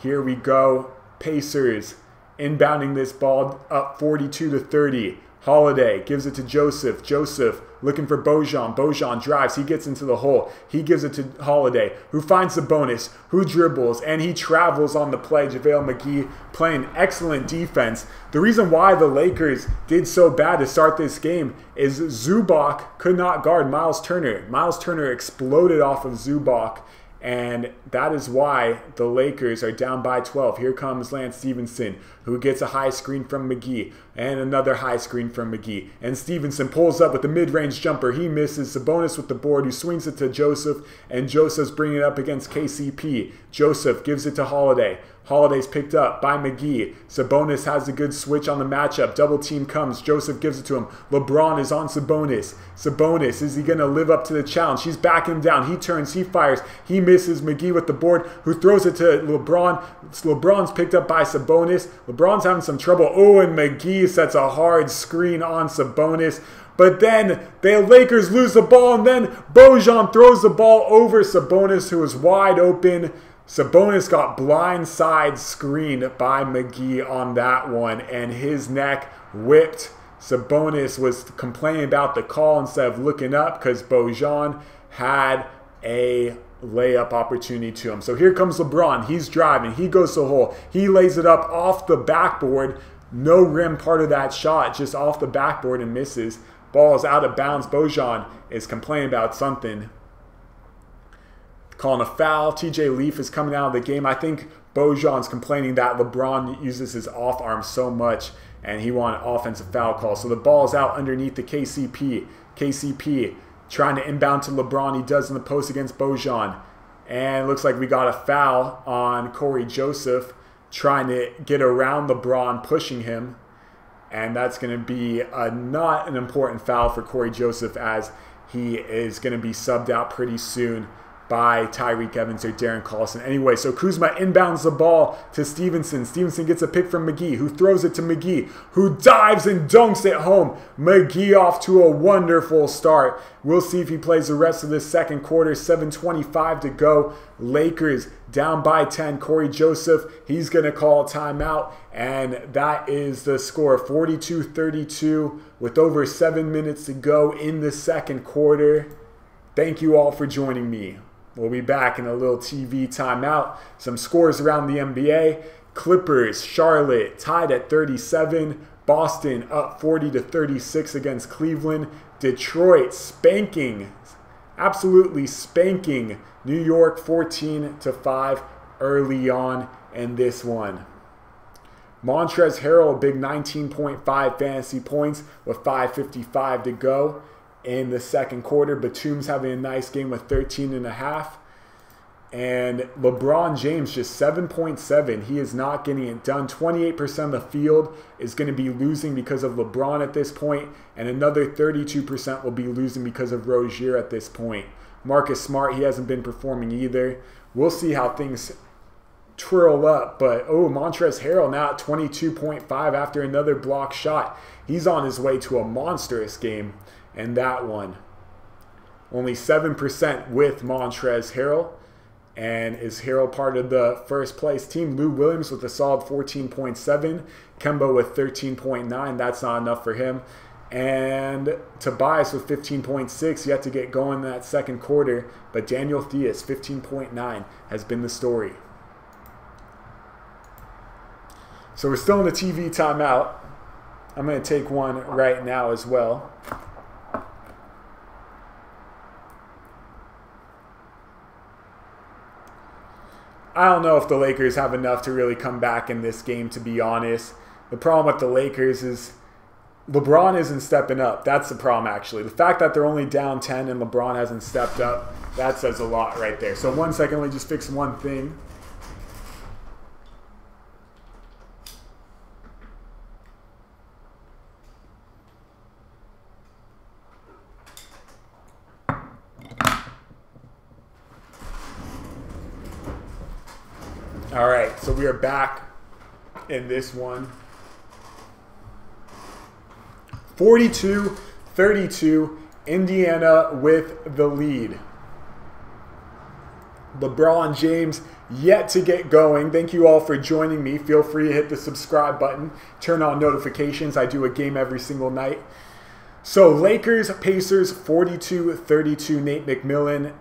Here we go. Pacers inbounding this ball up 42-30. Holiday gives it to Joseph. Joseph looking for Bojan. Bojan drives. He gets into the hole. He gives it to Holiday, who finds the bonus, who dribbles, and he travels on the play. JaVale McGee playing excellent defense. The reason why the Lakers did so bad to start this game is Zubac could not guard Miles Turner. Miles Turner exploded off of Zubac, and that is why the Lakers are down by 12. Here comes Lance Stevenson, who gets a high screen from McGee, and another high screen from McGee. And Stevenson pulls up with the mid-range jumper. He misses. Sabonis with the board, who swings it to Joseph, and Joseph's bringing it up against KCP. Joseph gives it to Holiday. Holiday's picked up by McGee. Sabonis has a good switch on the matchup. Double team comes. Joseph gives it to him. LeBron is on Sabonis. Sabonis, is he going to live up to the challenge? He's backing him down. He turns. He fires. He misses. McGee with the board, who throws it to LeBron. LeBron's picked up by Sabonis. LeBron's having some trouble. Oh, and McGee sets a hard screen on Sabonis. But then the Lakers lose the ball, and then Bojan throws the ball over Sabonis, who is wide open. Sabonis got blindside screened by McGee on that one, and his neck whipped. Sabonis was complaining about the call instead of looking up because Bojan had a layup opportunity to him. So here comes LeBron. He's driving. He goes to the hole. He lays it up off the backboard. No rim part of that shot, just off the backboard and misses. Ball is out of bounds. Bojan is complaining about something. Calling a foul. TJ Leaf is coming out of the game. I think Bojan's complaining that LeBron uses his off arm so much and he wanted an offensive foul call. So the ball is out underneath the KCP. KCP trying to inbound to LeBron. He does in the post against Bojan. And it looks like we got a foul on Corey Joseph trying to get around LeBron, pushing him. And that's going to be not an important foul for Corey Joseph, as he is going to be subbed out pretty soon by Tyreek Evans or Darren Collison. Anyway, so Kuzma inbounds the ball to Stevenson. Stevenson gets a pick from McGee, who throws it to McGee, who dives and dunks it home. McGee off to a wonderful start. We'll see if he plays the rest of this second quarter. 7:25 to go. Lakers down by 10. Corey Joseph, he's going to call a timeout, and that is the score. 42-32 with over 7 minutes to go in the second quarter. Thank you all for joining me. We'll be back in a little TV timeout. Some scores around the NBA. Clippers, Charlotte tied at 37. Boston up 40-36 against Cleveland. Detroit spanking, absolutely spanking New York 14-5 early on in this one. Montrezl Harrell, a big 19.5 fantasy points with 5:55 to go in the second quarter. Batum's having a nice game with 13.5. And LeBron James just 7.7. He is not getting it done. 28% of the field is going to be losing because of LeBron at this point. And another 32% will be losing because of Rozier at this point. Marcus Smart, he hasn't been performing either. We'll see how things twirl up. But, oh, Montrezl Harrell now at 22.5 after another block shot. He's on his way to a monstrous game. And that one, only 7% with Montrezl Harrell. And is Harrell part of the first place team? Lou Williams with a solid 14.7. Kemba with 13.9. That's not enough for him. And Tobias with 15.6. Yet to get going in that second quarter. But Daniel Theis, 15.9, has been the story. So we're still in the TV timeout. I'm going to take one right now as well. I don't know if the Lakers have enough to really come back in this game, to be honest. The problem with the Lakers is LeBron isn't stepping up. That's the problem, actually. The fact that they're only down 10 and LeBron hasn't stepped up, that says a lot right there. So 1 second, let me just fix one thing. All right, so we are back in this one. 42-32, Indiana with the lead. LeBron James yet to get going. Thank you all for joining me. Feel free to hit the subscribe button. Turn on notifications. I do a game every single night. So Lakers, Pacers, 42-32. Nate McMillan.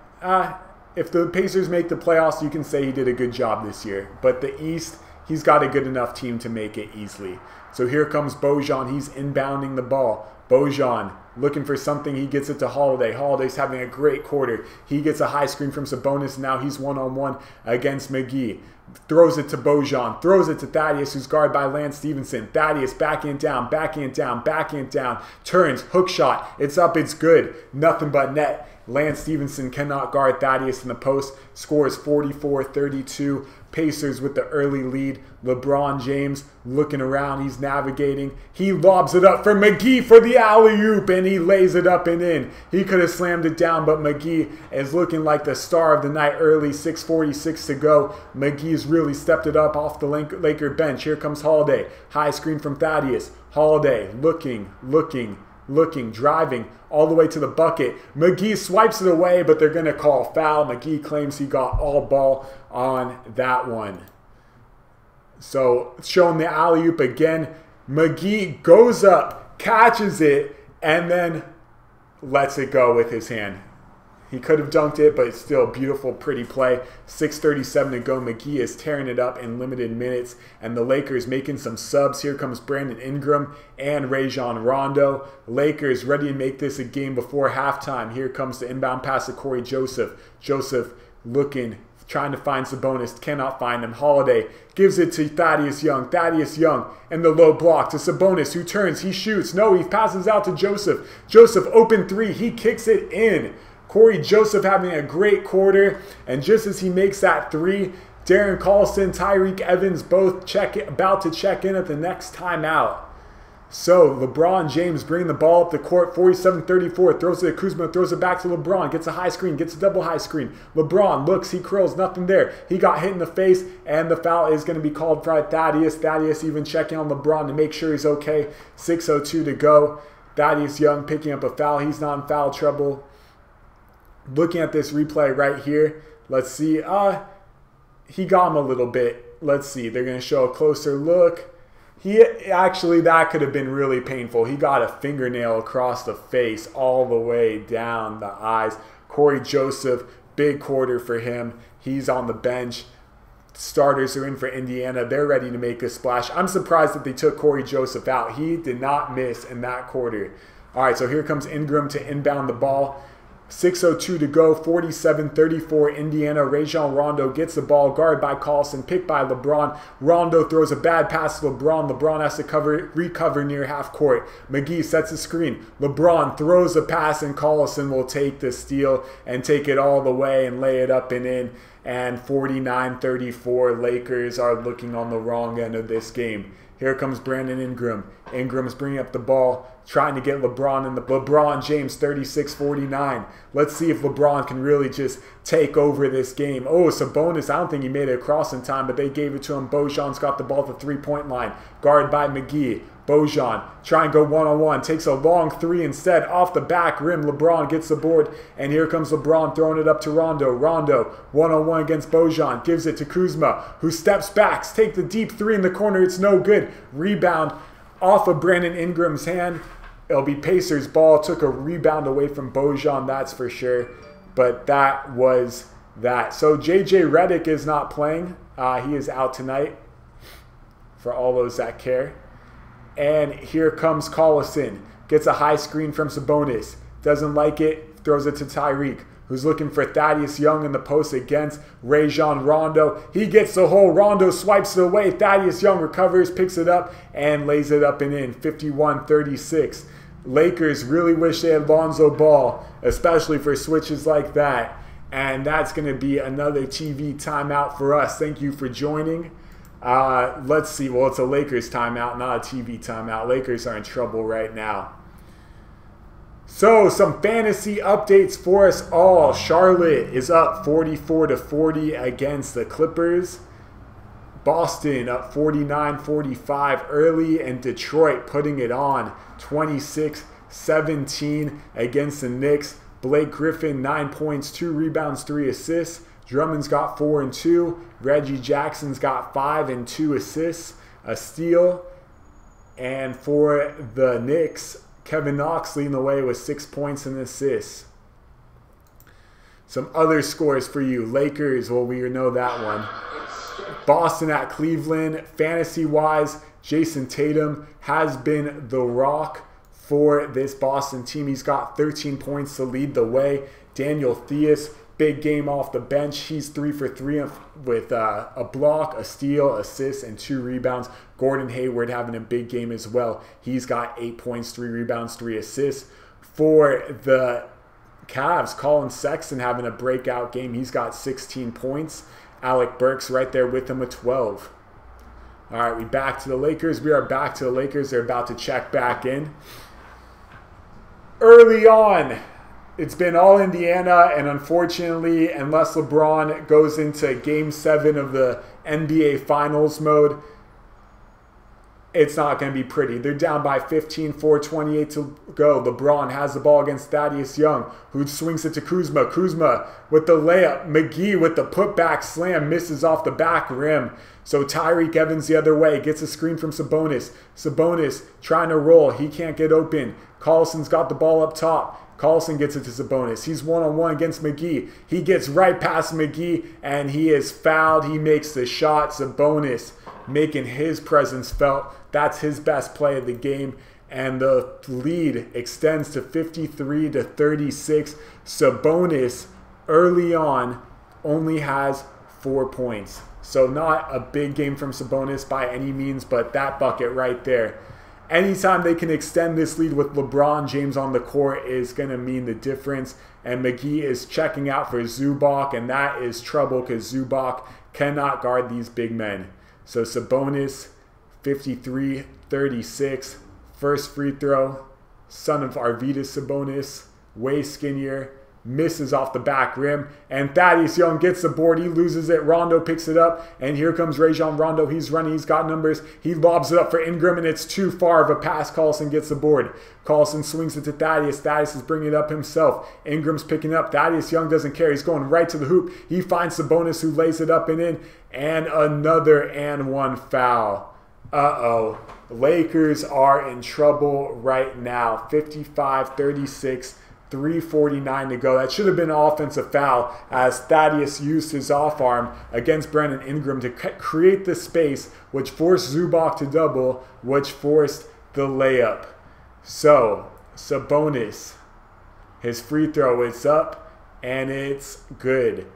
If the Pacers make the playoffs, you can say he did a good job this year. But the East, he's got a good enough team to make it easily. So here comes Bojan. He's inbounding the ball. Bojan looking for something. He gets it to Holiday. Holiday's having a great quarter. He gets a high screen from Sabonis. Now he's one-on-one against McGee. Throws it to Bojan. Throws it to Thaddeus, who's guarded by Lance Stevenson. Thaddeus backhand down, backhand down, backhand down. Turns, hook shot. It's up, it's good. Nothing but net. Lance Stevenson cannot guard Thaddeus in the post. Scores 44-32. Pacers with the early lead. LeBron James looking around. He's navigating. He lobs it up for McGee for the alley-oop, and he lays it up and in. He could have slammed it down, but McGee is looking like the star of the night early. 6:46 to go. McGee's really stepped it up off the Laker bench. Here comes Holiday. High screen from Thaddeus. Holiday looking, driving all the way to the bucket. McGee swipes it away, but they're going to call foul. McGee claims he got all ball on that one. So showing the alley-oop again. McGee goes up, catches it, and then lets it go with his hand. He could have dunked it, but it's still a beautiful, pretty play. 6:37 to go. McGee is tearing it up in limited minutes. And the Lakers making some subs. Here comes Brandon Ingram and Rajon Rondo. Lakers ready to make this a game before halftime. Here comes the inbound pass to Corey Joseph. Joseph looking, trying to find Sabonis. Cannot find him. Holiday gives it to Thaddeus Young. Thaddeus Young and the low block to Sabonis, who turns. He shoots. No, he passes out to Joseph. Joseph open three. He kicks it in. Corey Joseph having a great quarter, and just as he makes that three, Darren Collison, Tyreek Evans both about to check in at the next timeout. So LeBron James bringing the ball up the court, 47-34, throws it to Kuzma, throws it back to LeBron, gets a high screen, gets a double high screen. LeBron looks, he curls, nothing there. He got hit in the face, and the foul is going to be called for Thaddeus. Thaddeus even checking on LeBron to make sure he's okay. 6:02 to go. Thaddeus Young picking up a foul. He's not in foul trouble. Looking at this replay right here, let's see. He got him a little bit. Let's see. They're going to show a closer look. Actually, that could have been really painful. He got a fingernail across the face all the way down the eyes. Corey Joseph, big quarter for him. He's on the bench. Starters are in for Indiana. They're ready to make a splash. I'm surprised that they took Corey Joseph out. He did not miss in that quarter. All right, so here comes Ingram to inbound the ball. 6:02 to go, 47-34 Indiana. Rajon Rondo gets the ball, guarded by Collison, picked by LeBron. Rondo throws a bad pass to LeBron. LeBron has to recover near half court. McGee sets a screen. LeBron throws a pass, and Collison will take the steal and take it all the way and lay it up and in. And 49-34, Lakers are looking on the wrong end of this game. Here comes Brandon Ingram. Ingram's bringing up the ball, trying to get LeBron in the LeBron James 36-49. Let's see if LeBron can really just take over this game. Oh, Sabonis, I don't think he made it across in time, but they gave it to him. Bojan's got the ball at the three-point line, guarded by McGee. Bojan try and go one-on-one, takes a long three instead off the back rim. LeBron gets the board, and here comes LeBron throwing it up to Rondo. Rondo one-on-one against Bojan, gives it to Kuzma, who steps back, take the deep three in the corner. It's no good. Rebound off of Brandon Ingram's hand. It'll be Pacers ball. Took a rebound away from Bojan, that's for sure. But that was that. So JJ Redick is not playing. He is out tonight for all those that care. And here comes Collison. Gets a high screen from Sabonis. Doesn't like it. Throws it to Tyreek, who's looking for Thaddeus Young in the post against Rajon Rondo. He gets the hole. Rondo swipes it away. Thaddeus Young recovers, picks it up, and lays it up and in. 51-36. Lakers really wish they had Lonzo Ball, especially for switches like that. And that's going to be another TV timeout for us. Thank you for joining. Let's see. Well, it's a Lakers timeout, not a TV timeout. Lakers are in trouble right now. So, some fantasy updates for us all. Charlotte is up 44-40 against the Clippers. Boston up 49-45 early, and Detroit putting it on 26-17 against the Knicks. Blake Griffin, 9 points, 2 rebounds, 3 assists. Drummond's got 4 and 2. Reggie Jackson's got 5 and 2 assists, a steal. And for the Knicks, Kevin Knox leading the way with 6 points and assists. Some other scores for you. Lakers, well, we know that one. Boston at Cleveland. Fantasy-wise, Jason Tatum has been the rock for this Boston team. He's got 13 points to lead the way. Daniel Theus, big game off the bench. He's 3 for 3 with a block, a steal, assist, and 2 rebounds. Gordon Hayward having a big game as well. He's got 8 points, 3 rebounds, 3 assists. For the Cavs, Colin Sexton having a breakout game. He's got 16 points. Alec Burks right there with him with 12. All right, we back to the Lakers. We are back to the Lakers. They're about to check back in. Early on, it's been all Indiana, and unfortunately, unless LeBron goes into Game 7 of the NBA Finals mode, it's not going to be pretty. They're down by 15, 4:28 to go. LeBron has the ball against Thaddeus Young, who swings it to Kuzma. Kuzma with the layup. McGee with the putback slam, misses off the back rim. So Tyreek Evans the other way, gets a screen from Sabonis. Sabonis trying to roll. He can't get open. Carlson's got the ball up top. Carlson gets it to Sabonis. He's one-on-one against McGee. He gets right past McGee, and he is fouled. He makes the shot. Sabonis making his presence felt. That's his best play of the game. And the lead extends to 53 to 36. Sabonis early on only has 4 points. So not a big game from Sabonis by any means, but that bucket right there. Anytime they can extend this lead with LeBron James on the court is going to mean the difference. And McGee is checking out for Zubac, and that is trouble because Zubac cannot guard these big men. So Sabonis, 53-36. First free throw, son of Arvydas Sabonis, way skinnier, misses off the back rim, and Thaddeus Young gets the board. He loses it. Rondo picks it up, and here comes Rajon Rondo. He's running. He's got numbers. He lobs it up for Ingram, and it's too far of a pass. Carlson gets the board. Carlson swings it to Thaddeus. Thaddeus is bringing it up himself. Ingram's picking up. Thaddeus Young doesn't care. He's going right to the hoop. He finds Sabonis, who lays it up and in, and another and one foul. Uh-oh. Lakers are in trouble right now. 55-36. 3:49 to go. That should have been an offensive foul as Thaddeus used his off arm against Brandon Ingram to create the space, which forced Zubac to double, which forced the layup. So, Sabonis, his free throw is up, and it's good.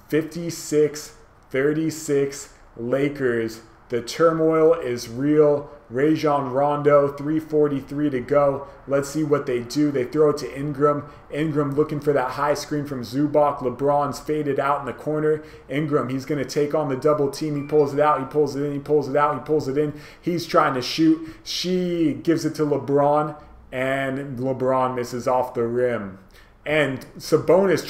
56-36 Lakers. The turmoil is real. Rajon Rondo, 3:43 to go. Let's see what they do. They throw it to Ingram. Ingram looking for that high screen from Zubac. LeBron's faded out in the corner. Ingram, he's going to take on the double team. He pulls it out. He pulls it in. He pulls it out. He pulls it in. He's trying to shoot. She gives it to LeBron, and LeBron misses off the rim. And Sabonis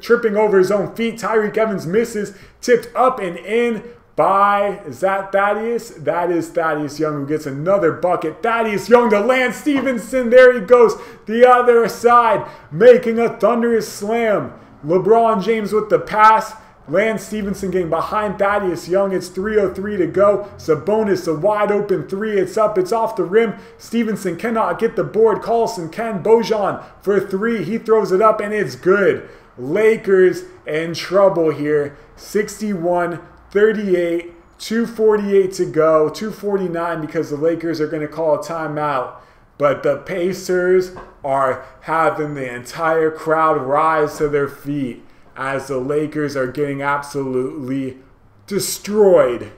tripping over his own feet. Tyreek Evans misses. Tipped up and in by, is that Thaddeus? That is Thaddeus Young, who gets another bucket. Thaddeus Young to Lance Stevenson. There he goes. The other side, making a thunderous slam. LeBron James with the pass. Lance Stevenson getting behind Thaddeus Young. It's 3:03 to go. Sabonis, a wide open three. It's up. It's off the rim. Stevenson cannot get the board. Carlson can. Bojan for 3. He throws it up, and it's good. Lakers in trouble here. 61-38, 2:48 to go, 2:49 because the Lakers are going to call a timeout. But the Pacers are having the entire crowd rise to their feet as the Lakers are getting absolutely destroyed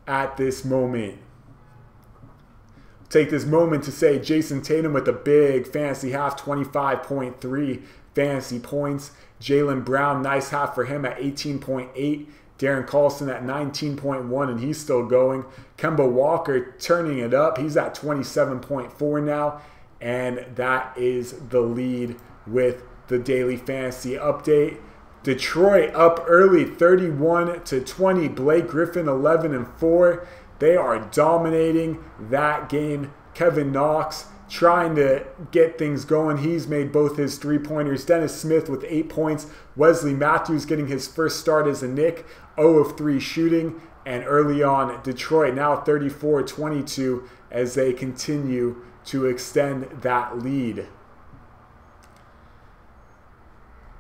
at this moment. Take this moment to say Jason Tatum with a big fantasy half, 25.3 fantasy points. Jaylen Brown, nice half for him at 18.8. Darren Carlson at 19.1, and he's still going. Kemba Walker turning it up. He's at 27.4 now, and that is the lead with the Daily Fantasy Update. Detroit up early, 31-20. Blake Griffin, 11-4. They are dominating that game. Kevin Knox trying to get things going. He's made both his three-pointers. Dennis Smith with 8 points. Wesley Matthews getting his first start as a Knick, 0 of 3 shooting. And early on, Detroit now 34-22 as they continue to extend that lead.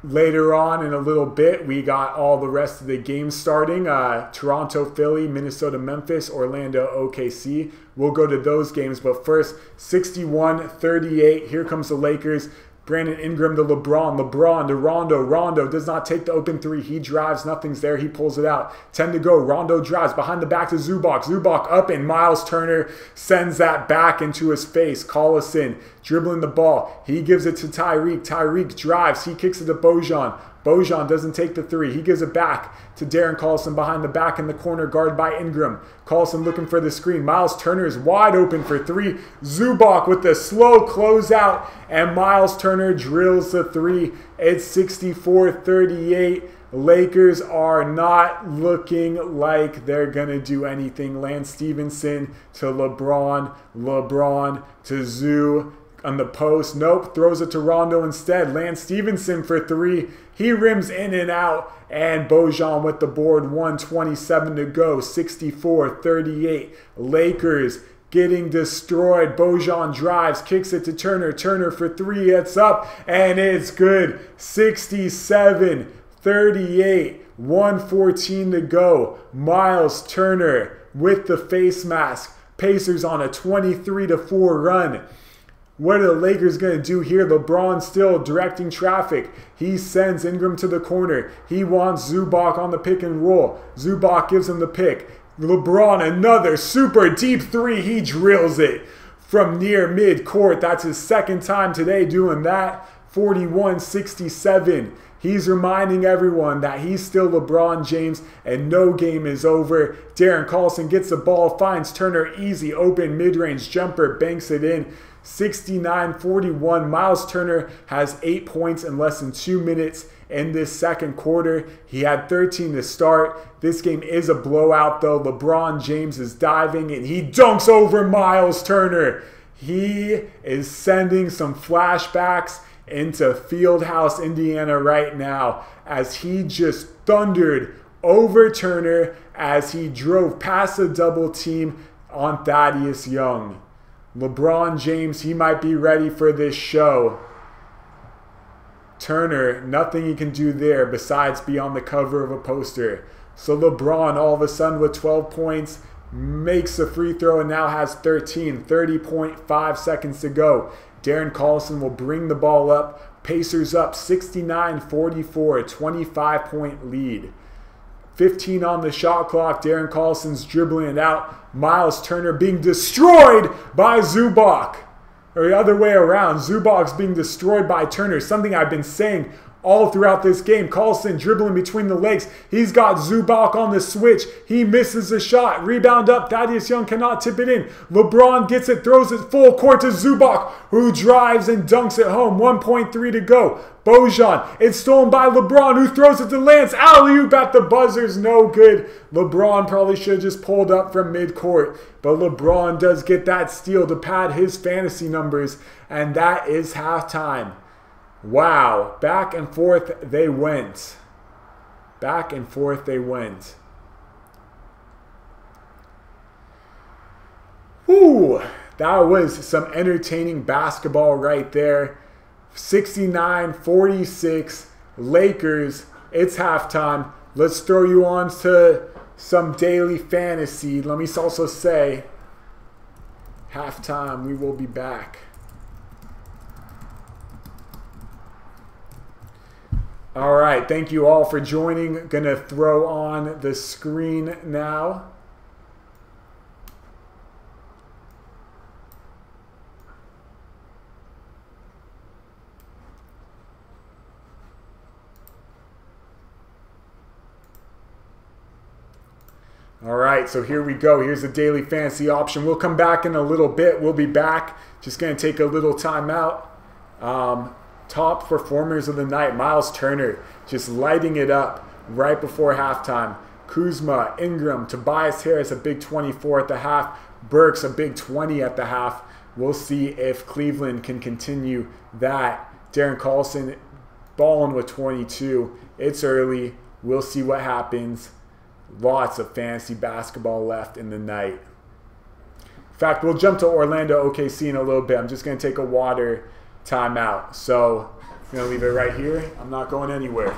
Later on in a little bit, we got all the rest of the games starting. Toronto, Philly, Minnesota, Memphis, Orlando, OKC. We'll go to those games, but first, 61-38. Here comes the Lakers. Brandon Ingram to LeBron. LeBron to Rondo. Rondo does not take the open three. He drives. Nothing's there. He pulls it out. 10 to go. Rondo drives behind the back to Zubac. Zubac up, and Miles Turner sends that back into his face. Collison dribbling the ball. He gives it to Tyreek. Tyreek drives. He kicks it to Bojan. Bojan doesn't take the three. He gives it back to Darren Collison behind the back in the corner, guarded by Ingram. Collison looking for the screen. Miles Turner is wide open for three. Zubac with the slow closeout, and Miles Turner drills the three. It's 64-38. Lakers are not looking like they're going to do anything. Lance Stevenson to LeBron. LeBron to Zoo. On the post, nope, throws it to Rondo instead. Lance Stevenson for three. He rims in and out, and Bojan with the board. 1:27 to go, 64-38. Lakers getting destroyed. Bojan drives, kicks it to Turner. Turner for three, it's up, and it's good. 67-38. 1:14 to go. Miles Turner with the face mask. Pacers on a 23-4 run. What are the Lakers going to do here? LeBron still directing traffic. He sends Ingram to the corner. He wants Zubac on the pick and roll. Zubac gives him the pick. LeBron, another super deep three. He drills it from near mid-court. That's his second time today doing that. 41-67. He's reminding everyone that he's still LeBron James and no game is over. Darren Collison gets the ball, finds Turner, easy open mid-range jumper, banks it in. 69-41. Miles Turner has 8 points in less than 2 minutes in this second quarter. He had 13 to start. This game is a blowout though. LeBron James is diving and he dunks over Miles Turner. He is sending some flashbacks into Fieldhouse, Indiana right now as he just thundered over Turner as he drove past a double team on Thaddeus Young. LeBron James, he might be ready for this show. Turner, nothing he can do there besides be on the cover of a poster. So LeBron all of a sudden with 12 points, makes a free throw and now has 13. 30.5 seconds to go. Darren Collison will bring the ball up. Pacers up 69-44, a 25-point lead. 15 on the shot clock. Darren Collison's dribbling it out. Miles Turner being destroyed by Zubac. Or the other way around. Zubac's being destroyed by Turner. Something I've been saying all throughout this game. Collison dribbling between the legs. He's got Zubac on the switch. He misses the shot. Rebound up. Thaddeus Young cannot tip it in. LeBron gets it, throws it full court to Zubac, who drives and dunks it home. 1.3 to go. Bojan, it's stolen by LeBron, who throws it to Lance. Alley-oop at the buzzer's no good. LeBron probably should have just pulled up from midcourt, but LeBron does get that steal to pad his fantasy numbers, and that is halftime. Wow, back and forth they went. Back and forth they went. Whew, that was some entertaining basketball right there. 69-46, Lakers. It's halftime. Let's throw you on to some daily fantasy. Let me also say, halftime, we will be back. All right, thank you all for joining. Gonna throw on the screen now. All right, so here we go. Here's the daily fantasy option. We'll come back in a little bit. We'll be back. Just gonna take a little time out. Top performers of the night, Miles Turner, just lighting it up right before halftime. Kuzma, Ingram, Tobias Harris, a big 24 at the half. Burks, a big 20 at the half. We'll see if Cleveland can continue that. Darren Carlson balling with 22. It's early. We'll see what happens. Lots of fantasy basketball left in the night. In fact, we'll jump to Orlando OKC in a little bit. I'm just going to take a water timeout. So I'm going to leave it right here. I'm not going anywhere.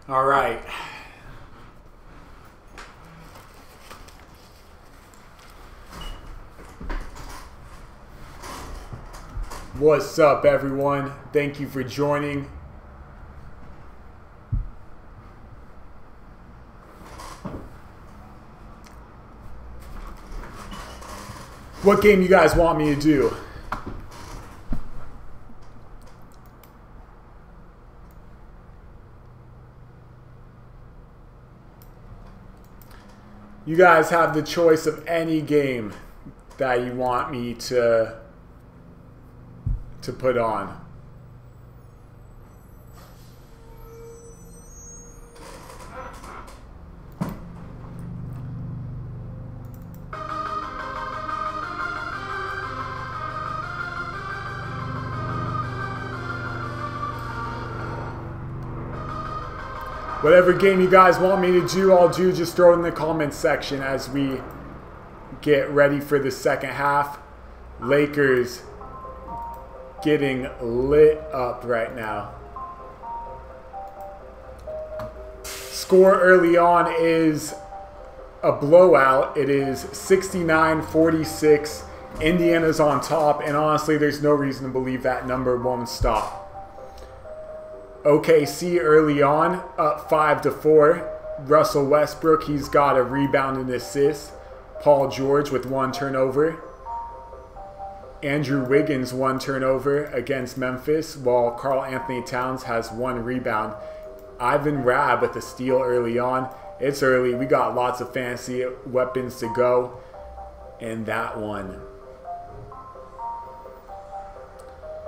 All right. What's up, everyone? Thank you for joining. What game you guys want me to do? You guys have the choice of any game that you want me to put on. Whatever game you guys want me to do, I'll do. Just throw it in the comments section as we get ready for the second half. Lakers getting lit up right now. Score early on is a blowout. It is 69-46. Indiana's on top, and honestly, there's no reason to believe that number won't stop. OKC early on, up 5-4. Russell Westbrook, he's got a rebound and assist. Paul George with 1 turnover. Andrew Wiggins 1 turnover against Memphis, while Karl Anthony Towns has 1 rebound. Ivan Rabb with a steal early on. It's early. We got lots of fantasy weapons to go. And that one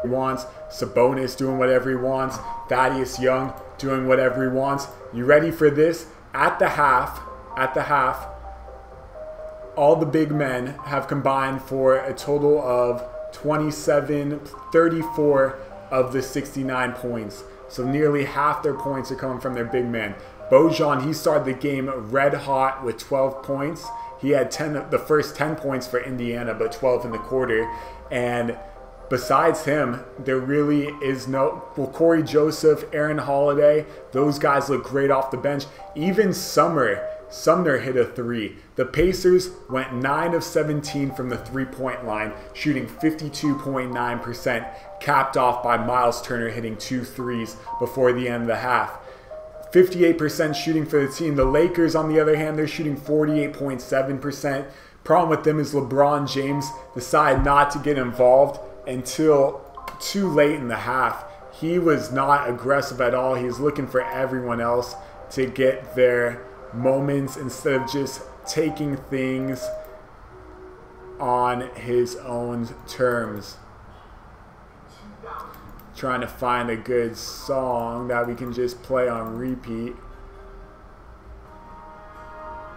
wants. Sabonis doing whatever he wants. Thaddeus Young doing whatever he wants. You ready for this? At the half, all the big men have combined for a total of 34 of the 69 points. So nearly half their points are coming from their big men. Bojan, he started the game red hot with 12 points. He had the first 10 points for Indiana, but 12 in the quarter. And besides him, there really is no... Well, Corey Joseph, Aaron Holiday, those guys look great off the bench. Even Sumner hit a 3. The Pacers went 9 of 17 from the three-point line, shooting 52.9%, capped off by Miles Turner hitting 2 threes before the end of the half. 58% shooting for the team. The Lakers, on the other hand, they're shooting 48.7%. Problem with them is LeBron James decided not to get involved until too late in the half. He was not aggressive at all. He was looking for everyone else to get their moments instead of just taking things on his own terms. Trying to find a good song that we can just play on repeat.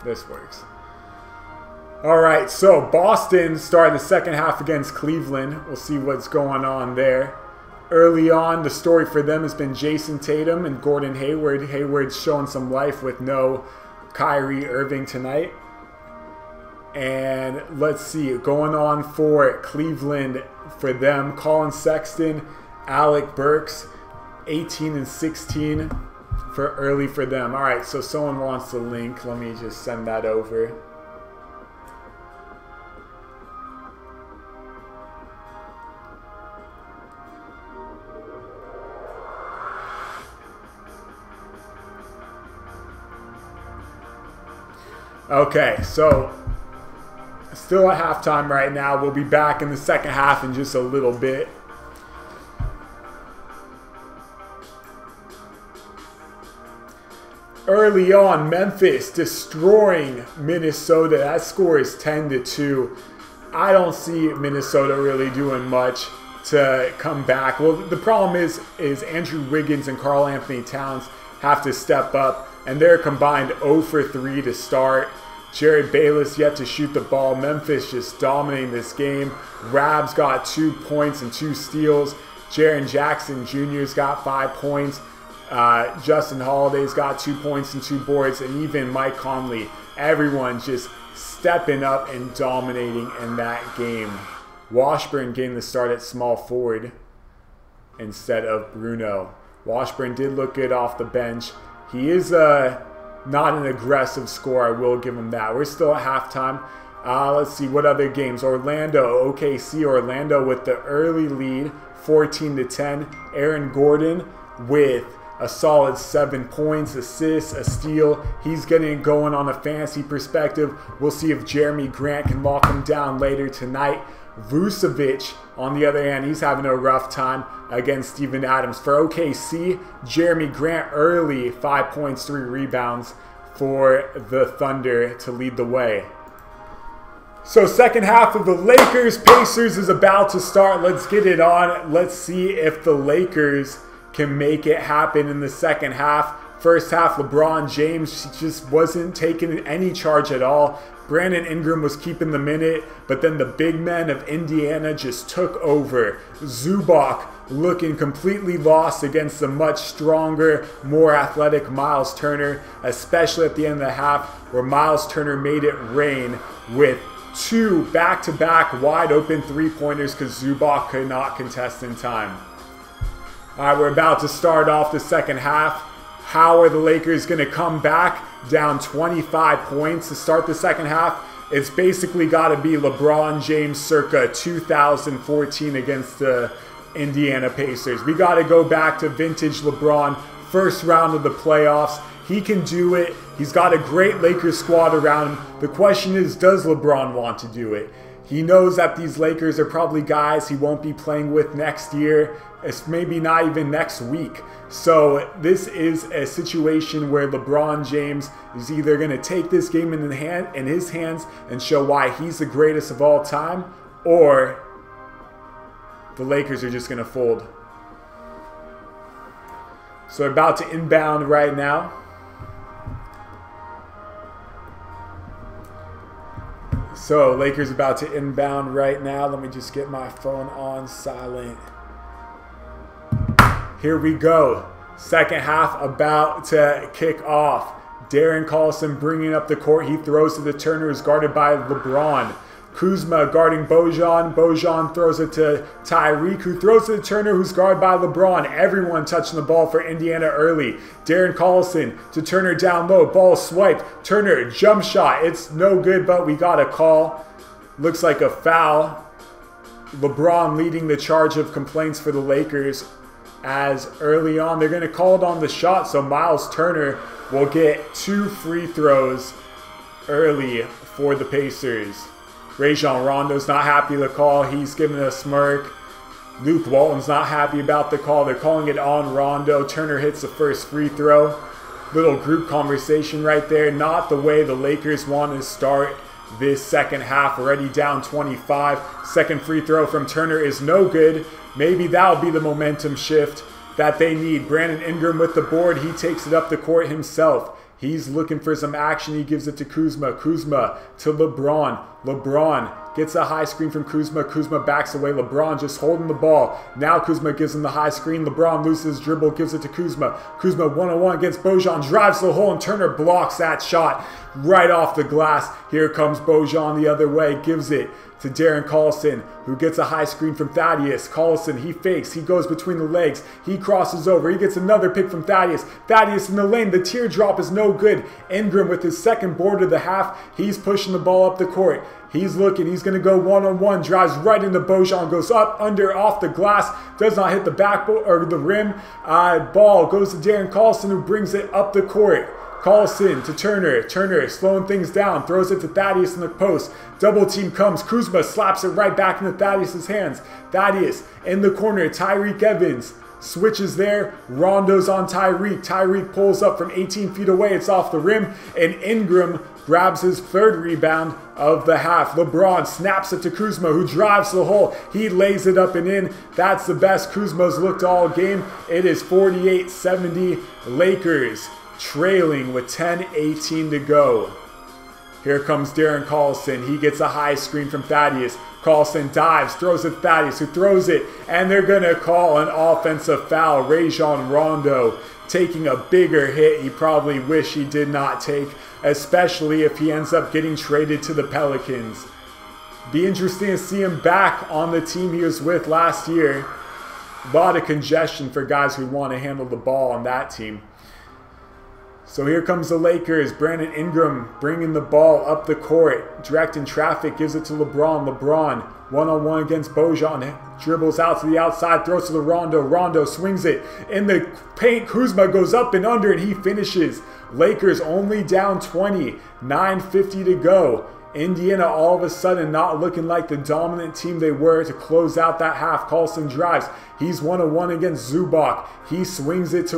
This works. Alright, so Boston started the second half against Cleveland. We'll see what's going on there. Early on, the story for them has been Jason Tatum and Gordon Hayward. Hayward's showing some life with no Kyrie Irving tonight. And let's see, going on for Cleveland for them, Colin Sexton, Alec Burks, 18 and 16 for early for them. Alright, so someone wants the link. Let me just send that over. Okay, so still at halftime right now. We'll be back in the second half in just a little bit. Early on, Memphis destroying Minnesota. That score is 10-2. I don't see Minnesota really doing much to come back. Well, the problem is Andrew Wiggins and Karl Anthony Towns have to step up, and they're combined 0 for 3 to start. Jared Bayless yet to shoot the ball. Memphis just dominating this game. Rab's got 2 points and 2 steals. Jaren Jackson Jr.'s got 5 points. Justin Holiday's got 2 points and 2 boards. And even Mike Conley. Everyone just stepping up and dominating in that game. Washburn getting the start at small forward instead of Bruno. Washburn did look good off the bench. He is not an aggressive score. I will give him that. We're still at halftime. Let's see what other games. Orlando, OKC. Orlando with the early lead, 14-10. Aaron Gordon with a solid 7 points, assists, a steal. He's getting it going on a fantasy perspective. We'll see if Jeremy Grant can lock him down later tonight. Vucevic, on the other hand, he's having a rough time against Steven Adams. For OKC, Jeremy Grant early, 5 points, 3 rebounds for the Thunder to lead the way. So second half of the Lakers-Pacers is about to start. Let's get it on. Let's see if the Lakers can make it happen in the second half. First half, LeBron James just wasn't taking any charge at all. Brandon Ingram was keeping the minute, but then the big men of Indiana just took over. Zubac looking completely lost against the much stronger, more athletic Miles Turner, especially at the end of the half where Miles Turner made it rain with 2 back-to-back wide-open three-pointers because Zubac could not contest in time. All right, we're about to start off the second half. How are the Lakers going to come back down 25 points to start the second half? It's basically got to be LeBron James circa 2014 against the Indiana Pacers. We got to go back to vintage LeBron, first round of the playoffs. He can do it. He's got a great Lakers squad around him. The question is, does LeBron want to do it? He knows that these Lakers are probably guys he won't be playing with next year. It's maybe not even next week. So this is a situation where LeBron James is either going to take this game in his hands and show why he's the greatest of all time, or the Lakers are just going to fold. So they're about to inbound right now. So Lakers about to inbound right now. Let me just get my phone on silent. Here we go. Second half about to kick off. Darren Collison bringing up the court. He throws to the Turner, who's guarded by LeBron. Kuzma guarding Bojan. Bojan throws it to Tyreek, who throws to the Turner, who's guarded by LeBron. Everyone touching the ball for Indiana early. Darren Collison to Turner down low. Ball swiped. Turner, jump shot. It's no good, but we got a call. Looks like a foul. LeBron leading the charge of complaints for the Lakers, as early on they're going to call it on the shot, so Miles Turner will get 2 free throws early for the Pacers. Rajon Rondo's not happy with the call. He's giving a smirk. Luke Walton's not happy about the call. They're calling it on Rondo. Turner hits the first free throw. Little group conversation right there. Not the way the Lakers want to start this second half. Already down 25. Second free throw from Turner is no good. Maybe that'll be the momentum shift that they need. Brandon Ingram with the board. He takes it up the court himself. He's looking for some action. He gives it to Kuzma. Kuzma to LeBron. LeBron gets a high screen from Kuzma. Kuzma backs away. LeBron just holding the ball. Now Kuzma gives him the high screen. LeBron loses his dribble, gives it to Kuzma. Kuzma one-on-one against Bojan. Drives to the hole, and Turner blocks that shot right off the glass. Here comes Bojan the other way. Gives it to Darren Collison, who gets a high screen from Thaddeus. Collison, he fakes. He goes between the legs. He crosses over. He gets another pick from Thaddeus. Thaddeus in the lane. The teardrop is no good. Ingram with his second board of the half. He's pushing the ball up the court. He's looking. He's going to go one-on-one. Drives right into Bojan. Goes up, under, off the glass. Does not hit the backboard or the rim. Ball goes to Darren Collison, who brings it up the court. Collison to Turner. Turner slowing things down. Throws it to Thaddeus in the post. Double team comes. Kuzma slaps it right back into Thaddeus' hands. Thaddeus in the corner. Tyreek Evans switches there. Rondo's on Tyreek. Tyreek pulls up from 18 feet away. It's off the rim. And Ingram grabs his third rebound of the half. LeBron snaps it to Kuzma, who drives to the hole. He lays it up and in. That's the best Kuzma's looked all game. It is 48-70. Lakers trailing with 10:18 to go. Here comes Darren Collison. He gets a high screen from Thaddeus. Collison dives, throws it to Thaddeus, who throws it, and they're going to call an offensive foul. Rajon Rondo taking a bigger hit he probably wish he did not take, especially if he ends up getting traded to the Pelicans. Be interesting to see him back on the team he was with last year. A lot of congestion for guys who want to handle the ball on that team. So here comes the Lakers. Brandon Ingram bringing the ball up the court. Directing traffic, gives it to LeBron. LeBron one-on-one against Bojan. Dribbles out to the outside, throws to the Rondo. Rondo swings it in the paint. Kuzma goes up and under, and he finishes. Lakers only down 20. 9:50 to go. Indiana all of a sudden not looking like the dominant team they were to close out that half. Carlson drives. He's one-on-one against Zubac. He swings it to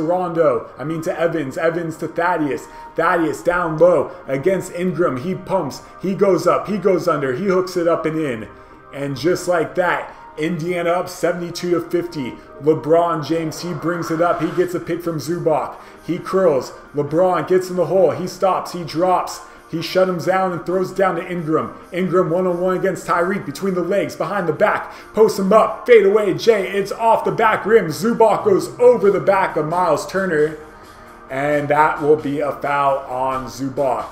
Evans. Evans to Thaddeus. Thaddeus down low against Ingram. He pumps. He goes up. He goes under. He hooks it up and in. And just like that, Indiana up 72-50. LeBron James, he brings it up. He gets a pick from Zubac. He curls. LeBron gets in the hole. He stops. He drops. He shut him down and throws it down to Ingram. Ingram one-on-one against Tyreek between the legs, behind the back. Posts him up. Fade away. Jay, it's off the back rim. Zubac goes over the back of Miles Turner. And that will be a foul on Zubac.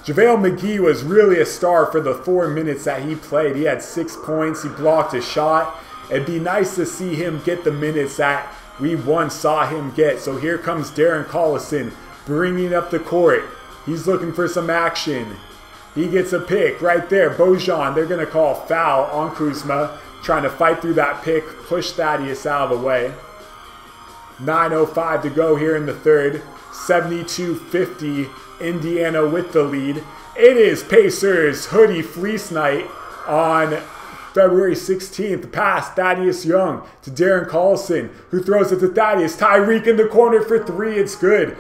JaVale McGee was really a star for the 4 minutes that he played. He had 6 points. He blocked a shot. It'd be nice to see him get the minutes that we once saw him get. So here comes Darren Collison bringing up the court. He's looking for some action. He gets a pick right there. Bojan, they're going to call foul on Kuzma. Trying to fight through that pick. Push Thaddeus out of the way. 9:05 to go here in the third. 72-50. Indiana with the lead. It is Pacers hoodie fleece night on February 16th. Pass Thaddeus Young to Darren Collison, who throws it to Thaddeus. Tyreek in the corner for 3. It's good.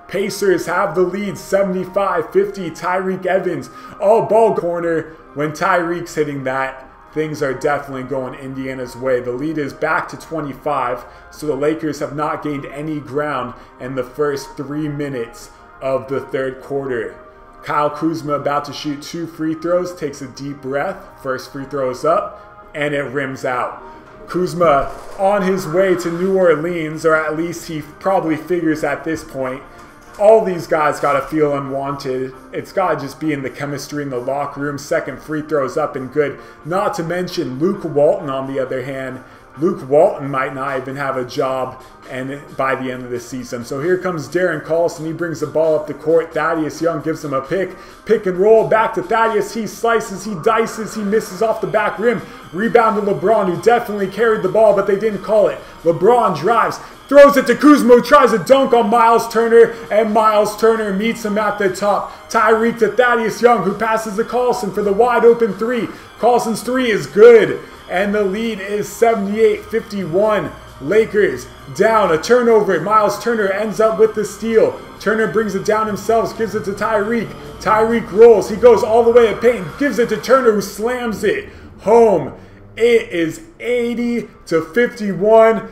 Pacers have the lead 75-50. Tyreek Evans, all ball corner. When Tyreek's hitting that, things are definitely going Indiana's way. The lead is back to 25, so the Lakers have not gained any ground in the first 3 minutes of the third quarter. Kyle Kuzma about to shoot 2 free throws, takes a deep breath. First free throw is up, and it rims out. Kuzma on his way to New Orleans, or at least he probably figures at this point. All these guys got to feel unwanted. It's got to just be in the chemistry in the locker room. Second free throws up and good. Not to mention Luke Walton on the other hand. Luke Walton might not even have a job by the end of the season. So here comes Darren Collison. He brings the ball up the court. Thaddeus Young gives him a pick. Pick and roll back to Thaddeus. He slices, he dices, he misses off the back rim. Rebound to LeBron, who definitely carried the ball, but they didn't call it. LeBron drives. Throws it to Kuzma, who tries to dunk on Miles Turner, and Miles Turner meets him at the top. Tyreek to Thaddeus Young, who passes to Collison for the wide open 3. Collison's 3 is good, and the lead is 78-51. Lakers down, a turnover. Miles Turner ends up with the steal. Turner brings it down himself, gives it to Tyreek. Tyreek rolls, he goes all the way at paint, gives it to Turner, who slams it home. It is 80-51.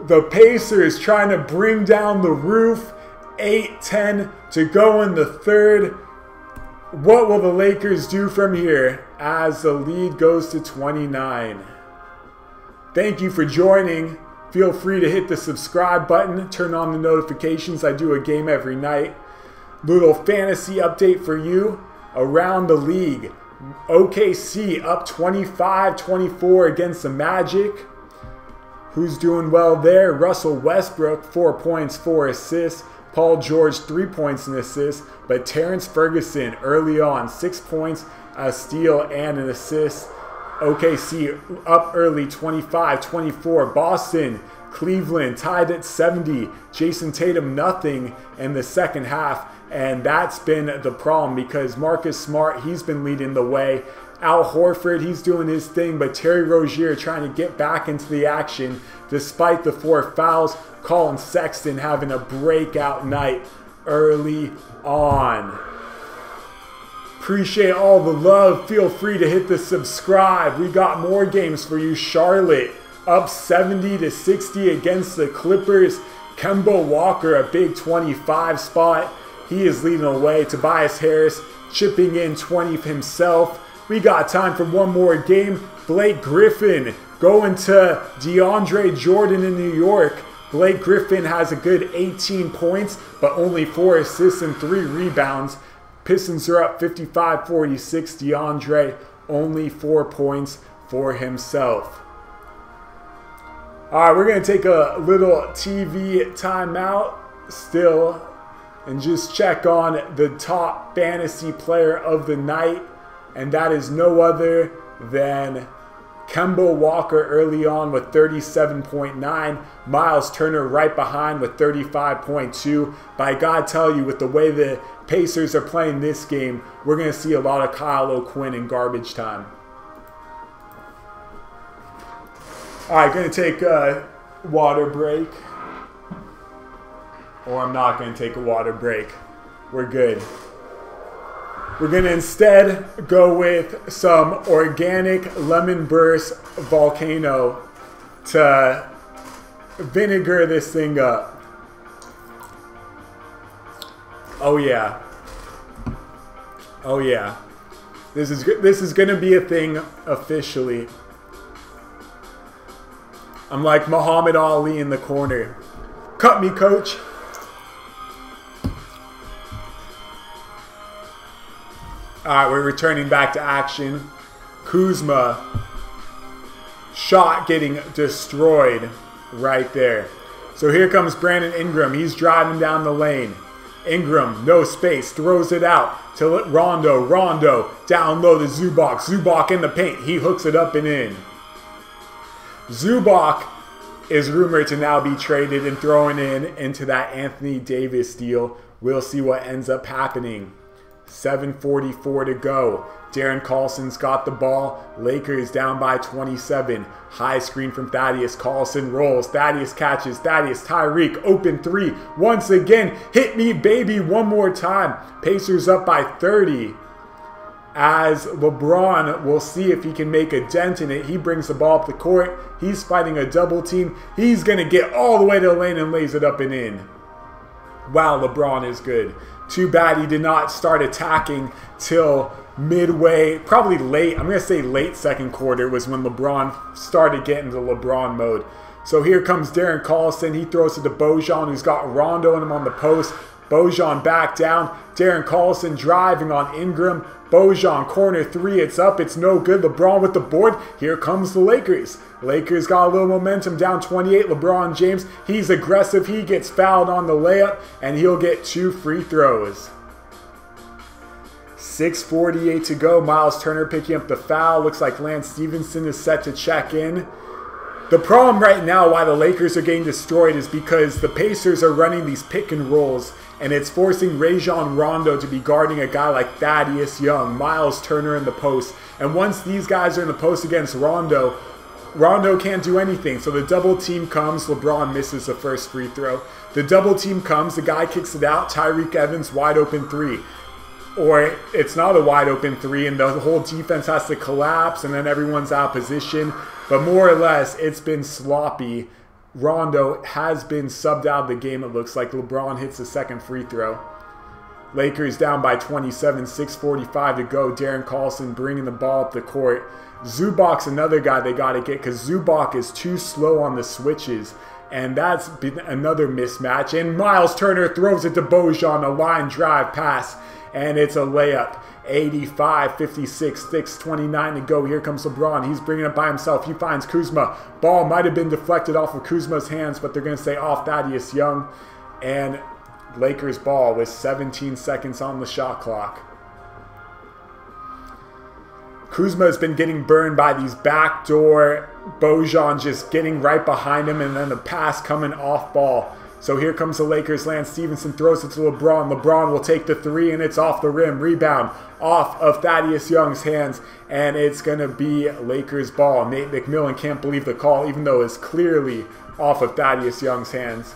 The Pacers trying to bring down the roof. 8:10 to go in the third. What will the Lakers do from here as the lead goes to 29? Thank you for joining. Feel free to hit the subscribe button. Turn on the notifications. I do a game every night. Little fantasy update for you around the league. OKC up 25-24 against the Magic. Who's doing well there? Russell Westbrook, 4 points, 4 assists. Paul George, 3 points and assists. But Terrence Ferguson early on, 6 points, a steal, and an assist. OKC up early, 25-24. Boston, Cleveland tied at 70. Jason Tatum, nothing in the second half. And that's been the problem because Marcus Smart, he's been leading the way. Al Horford, he's doing his thing, but Terry Rozier trying to get back into the action despite the 4 fouls. Colin Sexton having a breakout night early on. Appreciate all the love. Feel free to hit the subscribe. We got more games for you. Charlotte up 70-60 against the Clippers. Kemba Walker, a big 25 spot. He is leading the way. Tobias Harris chipping in 20 himself. We got time for one more game. Blake Griffin going to DeAndre Jordan in New York. Blake Griffin has a good 18 points, but only 4 assists and 3 rebounds. Pistons are up 55-46. DeAndre only 4 points for himself. All right, we're going to take a little TV timeout. Still and just check on the top fantasy player of the night. And that is no other than Kemba Walker early on with 37.9. Miles Turner right behind with 35.2. But I gotta tell you, with the way the Pacers are playing this game, we're going to see a lot of Kyle O'Quinn in garbage time. All right, going to take a water break. Or I'm not going to take a water break. We're good. We're going to instead go with some organic lemon burst volcano to vinegar this thing up. Oh yeah. Oh yeah. This is going to be a thing officially. I'm like Muhammad Ali in the corner. Cut me, coach. Alright, we're returning back to action. Kuzma. Shot getting destroyed right there. So here comes Brandon Ingram. He's driving down the lane. Ingram, no space, throws it out to Rondo. Rondo down low to Zubac. Zubac in the paint. He hooks it up and in. Zubac is rumored to now be traded and thrown into that Anthony Davis deal. We'll see what ends up happening. 7:44 to go. Darren Carlson's got the ball. Lakers down by 27. High screen from Thaddeus. Carlson rolls. Thaddeus catches. Thaddeus, Tyreek, open three. Once again, hit me, baby, one more time. Pacers up by 30. As LeBron, we'll see if he can make a dent in it. He brings the ball up the court. He's fighting a double team. He's going to get all the way to the lane and lays it up and in. Wow, LeBron is good. Too bad he did not start attacking till midway, probably late. I'm going to say late second quarter was when LeBron started getting to LeBron mode. So here comes Darren Carlson. He throws it to Bojan, who's got Rondo and him on the post. Bojan back down. Darren Carlson driving on Ingram. Bojan, corner three. It's up. It's no good. LeBron with the board. Here comes the Lakers. Lakers got a little momentum, down 28. LeBron James, he's aggressive. He gets fouled on the layup, and he'll get 2 free throws. 6:48 to go. Miles Turner picking up the foul. Looks like Lance Stevenson is set to check in. The problem right now why the Lakers are getting destroyed is because the Pacers are running these pick and rolls, and it's forcing Rajon Rondo to be guarding a guy like Thaddeus Young, Miles Turner in the post. And once these guys are in the post against Rondo, Rondo can't do anything. So the double team comes. LeBron misses the first free throw. The double team comes. The guy kicks it out. Tyreek Evans, wide open three. Or it's not a wide open three, and the whole defense has to collapse, and then everyone's out of position. But more or less, it's been sloppy. Rondo has been subbed out of the game, it looks like. LeBron hits the second free throw. Lakers down by 27, 6:45 to go. Darren Carlson bringing the ball up the court. Zubac's another guy they got to get because Zubac is too slow on the switches. And that's been another mismatch. And Miles Turner throws it to Bojan, a line drive pass. And it's a layup. 85, 56, 6:29 to go. Here comes LeBron. He's bringing it by himself. He finds Kuzma. Ball might have been deflected off of Kuzma's hands, but they're going to say off Thaddeus Young. And Lakers ball with 17 seconds on the shot clock. Kuzma has been getting burned by these backdoor. Bojan just getting right behind him, and then the pass coming off ball. So here comes the Lakers. Lance Stevenson throws it to LeBron. LeBron will take the three, and it's off the rim. Rebound off of Thaddeus Young's hands, and it's going to be Lakers ball. Nate McMillan can't believe the call, even though it's clearly off of Thaddeus Young's hands.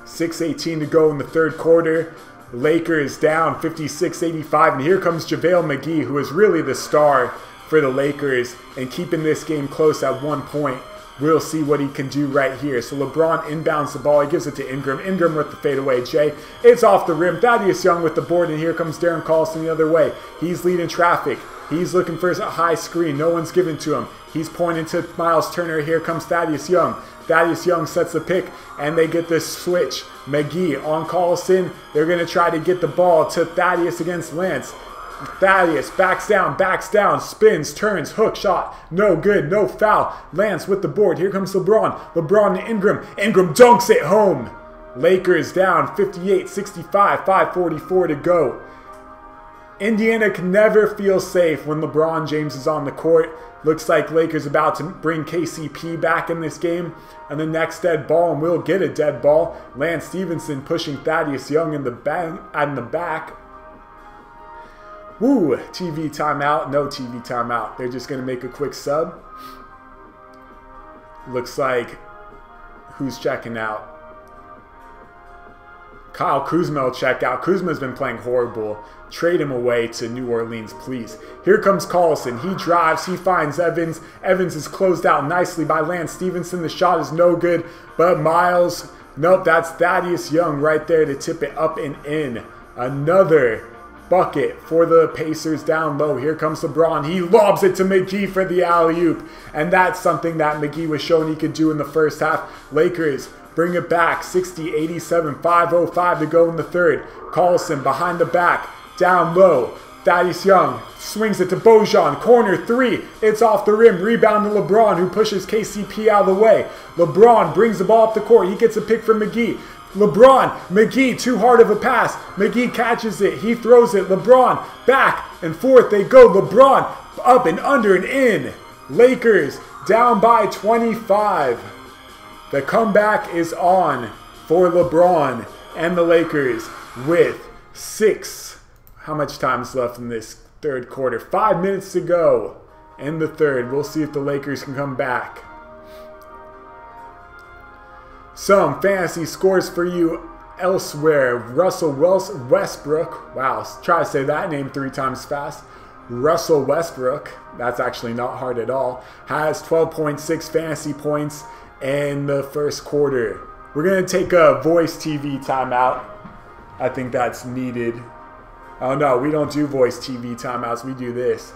6:18 to go in the third quarter. Lakers down 56-85, and here comes JaVale McGee, who is really the star for the Lakers and keeping this game close at 1 point. We'll see what he can do right here. So LeBron inbounds the ball. He gives it to Ingram. Ingram with the fadeaway. Jay, it's off the rim. Thaddeus Young with the board, and here comes Darren Carlson the other way. He's leading traffic. He's looking for a high screen. No one's given to him. He's pointing to Miles Turner. Here comes Thaddeus Young. Thaddeus Young sets the pick, and they get this switch. McGee on Carlson. They're going to try to get the ball to Thaddeus against Lance. Thaddeus backs down, spins, turns, hook shot. No good, no foul. Lance with the board. Here comes LeBron. LeBron to Ingram. Ingram dunks it home. Lakers down 58-65, 5:44 to go. Indiana can never feel safe when LeBron James is on the court. Looks like Lakers about to bring KCP back in this game. And the next dead ball, and we'll get a dead ball. Lance Stevenson pushing Thaddeus Young in the back. Woo, TV timeout. No TV timeout. They're just going to make a quick sub. Looks like, who's checking out? Kyle Kuzma will check out. Kuzma's been playing horrible. Trade him away to New Orleans, please. Here comes Carlson. He drives. He finds Evans. Evans is closed out nicely by Lance Stevenson. The shot is no good, but Miles. Nope, that's Thaddeus Young right there to tip it up and in. Another bucket for the Pacers down low. Here comes LeBron. He lobs it to McGee for the alley-oop. And that's something that McGee was showing he could do in the first half. Lakers bring it back. 60-87, 5:05 to go in the third. Carlson behind the back. Down low. Thaddeus Young swings it to Bojan. Corner three. It's off the rim. Rebound to LeBron, who pushes KCP out of the way. LeBron brings the ball up the court. He gets a pick from McGee. LeBron, McGee, too hard of a pass. McGee catches it. He throws it. LeBron, back and forth they go. LeBron, up and under and in. Lakers down by 25. The comeback is on for LeBron and the Lakers with how much time is left in this third quarter? 5 minutes to go in the third. We'll see if the Lakers can come back. Some fantasy scores for you elsewhere. Russell Westbrook. Wow, try to say that name 3 times fast. Russell Westbrook, that's actually not hard at all, has 12.6 fantasy points in the first quarter. We're going to take a voice TV timeout. I think that's needed. Oh no, we don't do voice TV timeouts. We do this.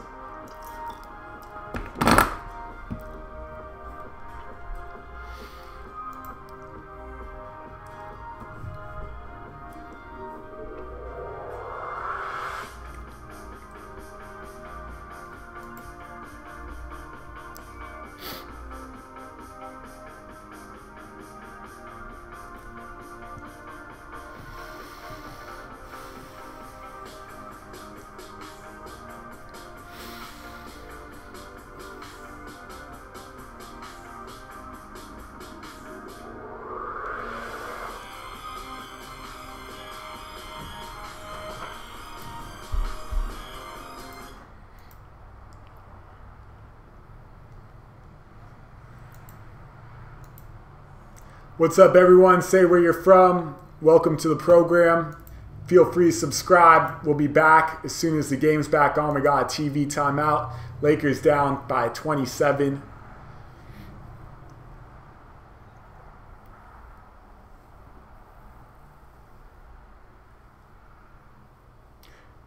What's up, everyone? Say where you're from. Welcome to the program. Feel free to subscribe. We'll be back as soon as the game's back on. We got a TV timeout. Lakers down by 27.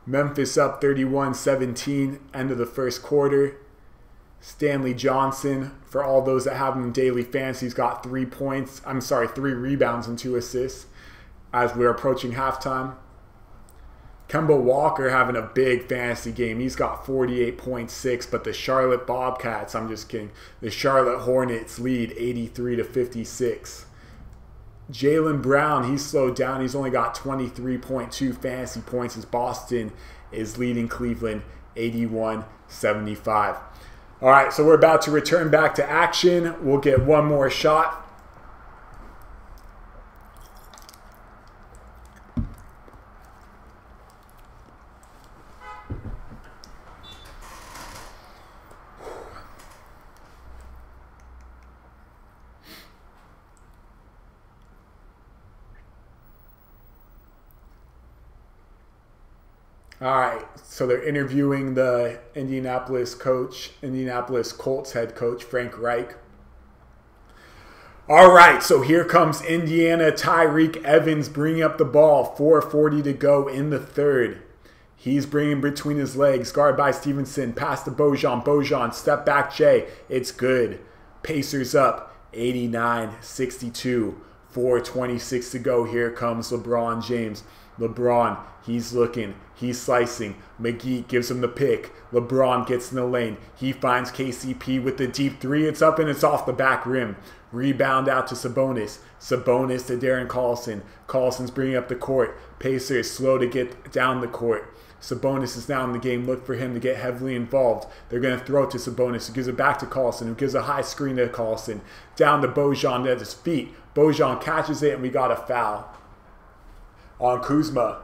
Memphis up 31-17, end of the first quarter. Stanley Johnson, for all those that have him in daily fantasy, he's got 3 rebounds and 2 assists as we're approaching halftime. Kemba Walker having a big fantasy game. He's got 48.6, but the Charlotte Bobcats, I'm just kidding, the Charlotte Hornets lead 83-56. Jaylen Brown, he's slowed down. He's only got 23.2 fantasy points as Boston is leading Cleveland 81-75. All right, so we're about to return back to action. We'll get one more shot. All right, so they're interviewing the Indianapolis Colts head coach, Frank Reich. All right, so here comes Indiana. Tyreke Evans bringing up the ball. 4:40 to go in the third. He's bringing between his legs. Guard by Stevenson. Pass to Bojan. Bojan, step back Jay. It's good. Pacers up 89-62. 4:26 to go. Here comes LeBron James. LeBron, he's looking, he's slicing. McGee gives him the pick. LeBron gets in the lane. He finds KCP with the deep three. It's up and it's off the back rim. Rebound out to Sabonis. Sabonis to Darren Collison. Collison's bringing up the court. Pacers slow to get down the court. Sabonis is now in the game. Look for him to get heavily involved. They're going to throw it to Sabonis, who gives it back to Collison, who gives a high screen to Collison. Down to Bojan at his feet. Bojan catches it, and we got a foul on Kuzma.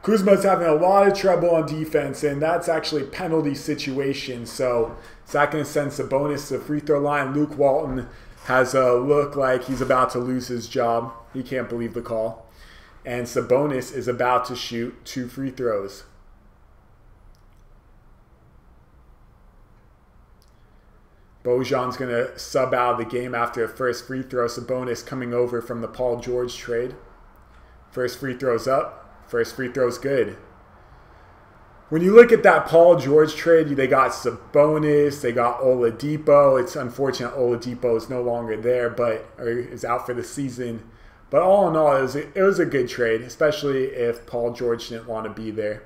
Kuzma's having a lot of trouble on defense, and that's actually penalty situation. So it's not going to send Sabonis to the free throw line. Luke Walton has a look like he's about to lose his job. He can't believe the call. And Sabonis is about to shoot 2 free throws. Bojan's going to sub out of the game after a first free throw. Sabonis coming over from the Paul George trade. First free throw's up. First free throw's good. When you look at that Paul George trade, they got Sabonis, they got Oladipo. It's unfortunate Oladipo is no longer there, or is out for the season. But all in all, it was a good trade, especially if Paul George didn't want to be there.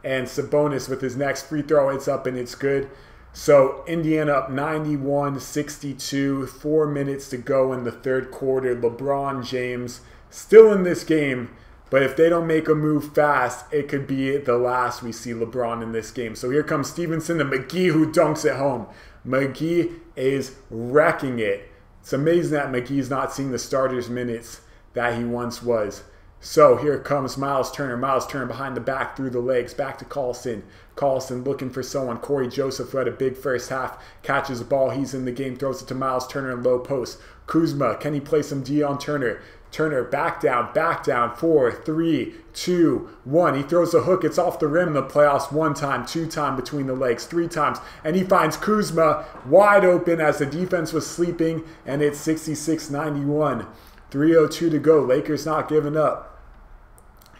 And Sabonis with his next free throw, it's up and it's good. So Indiana up 91-62, 4 minutes to go in the third quarter. LeBron James still in this game, but if they don't make a move fast, it could be the last we see LeBron in this game. So here comes Stevenson to McGee, who dunks it home. McGee is wrecking it. It's amazing that McGee's not seeing the starters minutes that he once was. So here comes Miles Turner. Miles Turner behind the back, through the legs, back to Collison. Collison looking for someone. Corey Joseph, who had a big first half, catches the ball. He's in the game, throws it to Miles Turner in low post. Kuzma, can he play some D on Turner? Turner, back down, 4, 3, 2, 1. He throws a hook. It's off the rim in the playoffs 1 time, 2 times between the legs, 3 times. And he finds Kuzma wide open as the defense was sleeping, and it's 66-91. 3:02 to go. Lakers not giving up.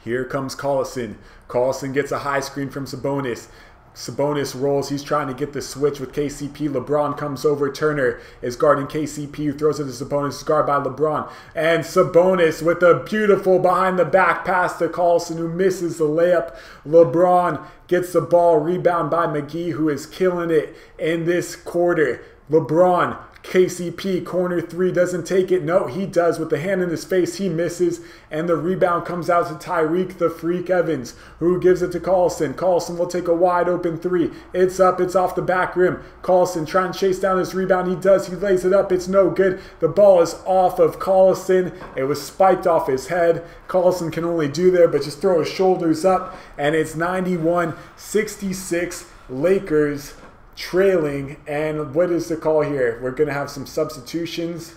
Here comes Collison. Collison gets a high screen from Sabonis. Sabonis rolls. He's trying to get the switch with KCP. LeBron comes over. Turner is guarding KCP, who throws it to Sabonis. Guarded by LeBron. And Sabonis with a beautiful behind-the-back pass to Collison, who misses the layup. LeBron gets the ball. Rebound by McGee, who is killing it in this quarter. LeBron, KCP, corner 3, doesn't take it. No, he does with the hand in his face. He misses, and the rebound comes out to Tyreek the Freak Evans, who gives it to Collison. Collison will take a wide open 3. It's up. It's off the back rim. Collison trying to chase down his rebound. He does. He lays it up. It's no good. The ball is off of Collison. It was spiked off his head. Collison can only do there, but just throw his shoulders up, and it's 91-66 Lakers trailing. And what is the call here? We're going to have some substitutions.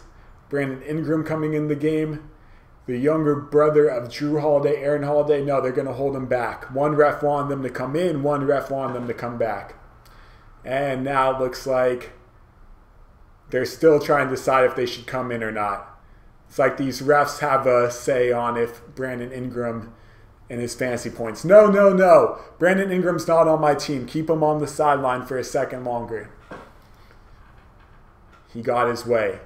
Brandon Ingram coming in the game. The younger brother of Drew Holiday, Aaron Holiday. No, they're going to hold him back. One ref wanted them to come in. One ref wanted them to come back. And now it looks like they're still trying to decide if they should come in or not. It's like these refs have a say on if Brandon Ingram and his fantasy points. No, no, no. Brandon Ingram's not on my team. Keep him on the sideline for a second longer. He got his way.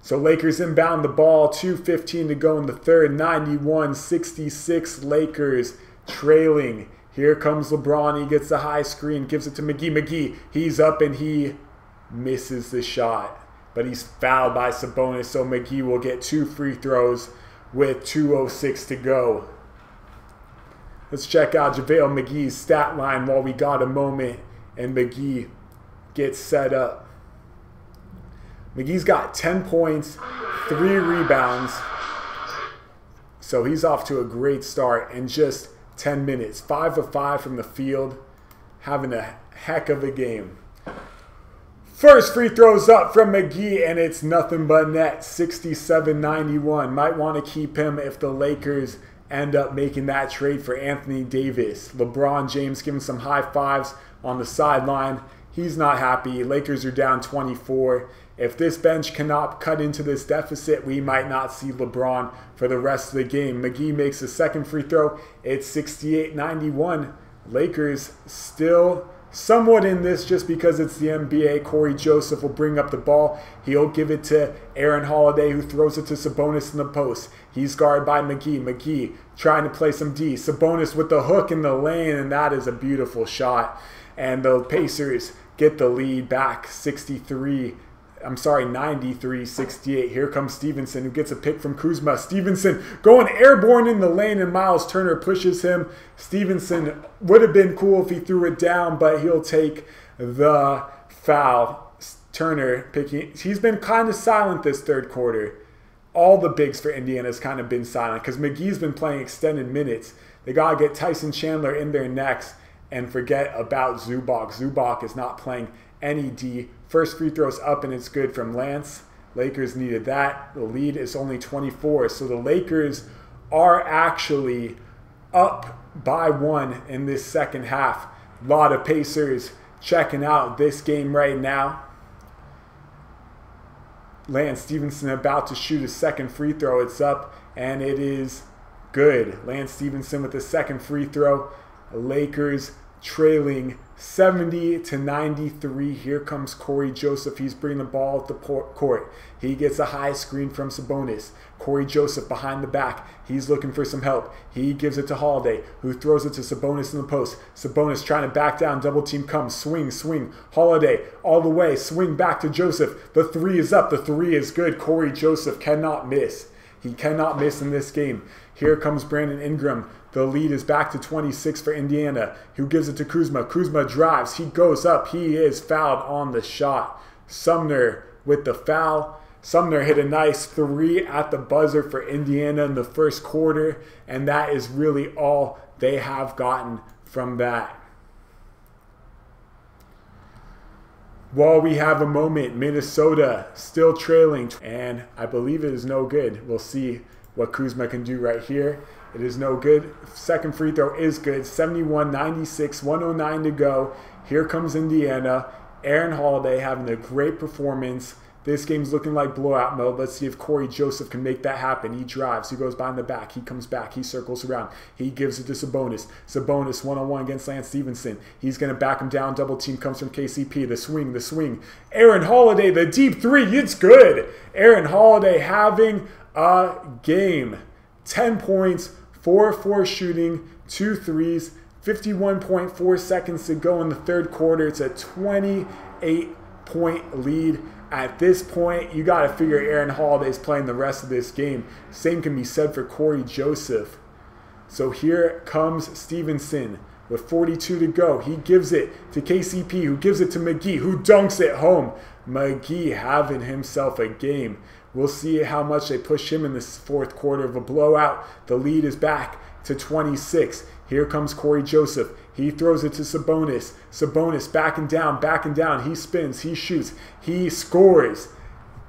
So Lakers inbound the ball. 2:15 to go in the third. 91-66 Lakers trailing. Here comes LeBron. He gets the high screen. Gives it to McGee. McGee, he's up and he misses the shot. But he's fouled by Sabonis. So McGee will get 2 free throws with 2:06 to go. Let's check out JaVale McGee's stat line while we got a moment and McGee gets set up. McGee's got 10 points, 3 rebounds. So he's off to a great start in just 10 minutes. 5 of 5 from the field, having a heck of a game. First free throws up from McGee, and it's nothing but net. 67-91. Might want to keep him if the Lakers end up making that trade for Anthony Davis. LeBron James giving some high fives on the sideline. He's not happy. Lakers are down 24. If this bench cannot cut into this deficit, we might not see LeBron for the rest of the game. McGee makes a second free throw. It's 68-91. Lakers still somewhat in this just because it's the NBA. Corey Joseph will bring up the ball. He'll give it to Aaron Holiday, who throws it to Sabonis in the post. He's guarded by McGee. McGee trying to play some D. Sabonis with the hook in the lane, and that is a beautiful shot. And the Pacers get the lead back 93-68. Here comes Stevenson, who gets a pick from Kuzma. Stevenson going airborne in the lane, and Miles Turner pushes him. Stevenson would have been cool if he threw it down, but he'll take the foul. Turner picking. He's been kind of silent this third quarter. All the bigs for Indiana has kind of been silent because McGee's been playing extended minutes. They got to get Tyson Chandler in there next and forget about Zubac. Zubac is not playing any D. First free throw's up, and it's good from Lance. Lakers needed that. The lead is only 24. So the Lakers are actually up by 1 in this second half. A lot of Pacers checking out this game right now. Lance Stevenson about to shoot a second free throw. It's up, and it is good. Lance Stevenson with the second free throw. The Lakers trailing 70-93. Here comes Corey Joseph. He's bringing the ball at the court. He gets a high screen from Sabonis. Corey Joseph behind the back. He's looking for some help. He gives it to Holiday, who throws it to Sabonis in the post. Sabonis trying to back down. Double team comes. Swing, swing. Holiday all the way. Swing back to Joseph. The three is up. The three is good. Corey Joseph cannot miss. He cannot miss in this game. Here comes Brandon Ingram. The lead is back to 26 for Indiana. Who gives it to Kuzma? Kuzma drives. He goes up. He is fouled on the shot. Sumner with the foul. Sumner hit a nice three at the buzzer for Indiana in the first quarter, and that is really all they have gotten from that. While we have a moment, Minnesota still trailing, and I believe it is no good. We'll see what Kuzma can do right here. It is no good. Second free throw is good. 71-96, 109 to go. Here comes Indiana. Aaron Holiday having a great performance. This game's looking like blowout mode. Let's see if Corey Joseph can make that happen. He drives. He goes behind the back. He comes back. He circles around. He gives it to Sabonis. Sabonis one-on-one against Lance Stevenson. He's going to back him down. Double team comes from KCP. The swing, the swing. Aaron Holiday, the deep three. It's good. Aaron Holiday having a game. 10 points, 4-4 shooting, 2 threes, 51.4 seconds to go in the third quarter. It's a 28-point lead. At this point, you got to figure Aaron Holiday's playing the rest of this game. Same can be said for Corey Joseph. So here comes Stevenson with 42 to go. He gives it to KCP, who gives it to McGee, who dunks it home. McGee having himself a game. We'll see how much they push him in this fourth quarter of a blowout. The lead is back to 26. Here comes Corey Joseph. He throws it to Sabonis. Sabonis backing down. He spins. He shoots. He scores.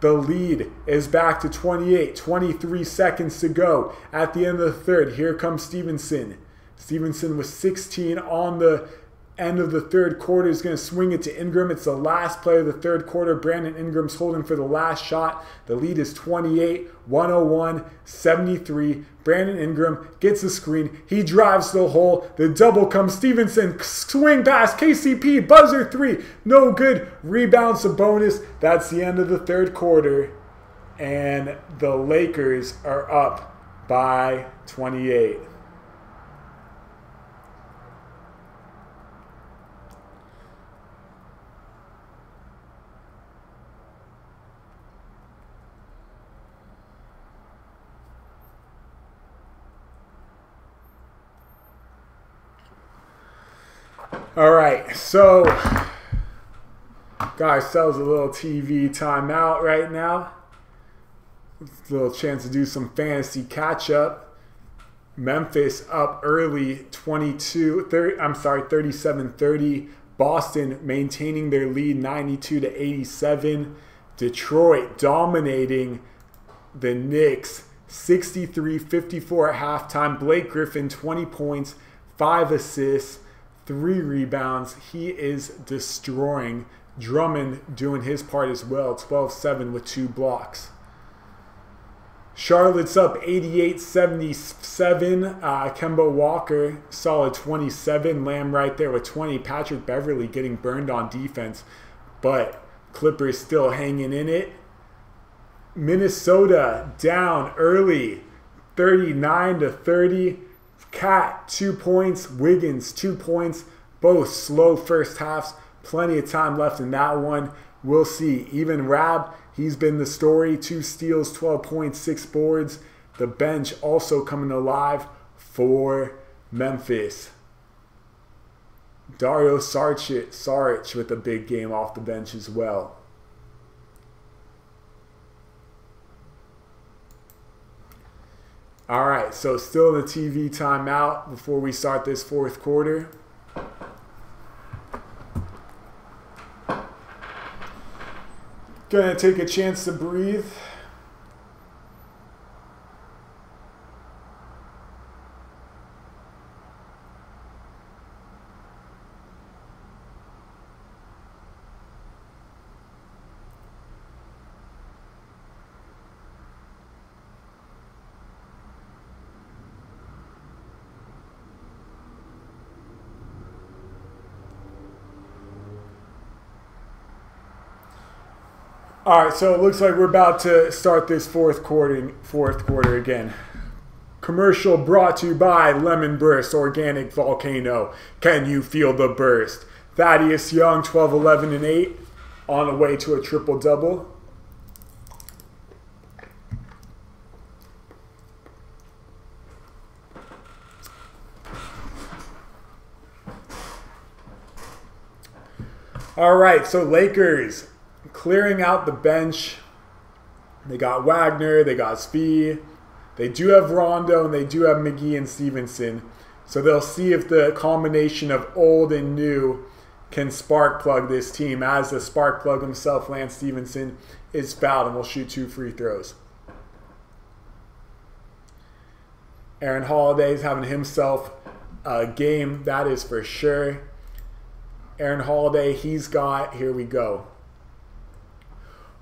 The lead is back to 28. 23 seconds to go at the end of the third. Here comes Stevenson. Stevenson with 16 on the end of the third quarter is going to swing it to Ingram. It's the last play of the third quarter. Brandon Ingram's holding for the last shot. The lead is 28, 101, 73. Brandon Ingram gets a screen. He drives to the hole. The double comes. Stevenson, swing pass. KCP, buzzer three. No good. Rebound Sabonis. That's the end of the third quarter. And the Lakers are up by 28. All right, so got ourselves a little TV timeout right now. A little chance to do some fantasy catch-up. Memphis up early, 37-30. Boston maintaining their lead, 92-87. Detroit dominating the Knicks, 63-54 at halftime. Blake Griffin, 20 points, 5 assists. 3 rebounds. He is destroying. Drummond doing his part as well. 12-7 with 2 blocks. Charlotte's up 88-77. Kemba Walker, solid 27. Lamb right there with 20. Patrick Beverly getting burned on defense, but Clippers still hanging in it. Minnesota down early, 39-30. Cat 2 points. Wiggins 2 points. Both slow first halves. Plenty of time left in that one. We'll see. Even Rab, he's been the story. 2 steals, 12 points, 6 boards. The bench also coming alive for Memphis. Dario Saric with a big game off the bench as well. All right, so still in the TV timeout before we start this fourth quarter. Gonna take a chance to breathe. All right, so it looks like we're about to start this fourth quarter again. Commercial brought to you by Lemon Burst Organic Volcano. Can you feel the burst? Thaddeus Young, 12, 11, and 8, on the way to a triple-double. All right, so Lakers clearing out the bench. They got Wagner, they got Spee. They do have Rondo, and they do have McGee and Stevenson. So they'll see if the combination of old and new can spark plug this team, as the spark plug himself, Lance Stevenson, is fouled and will shoot 2 free throws. Aaron Holiday's having himself a game, that is for sure. Aaron Holiday, he's got, here we go.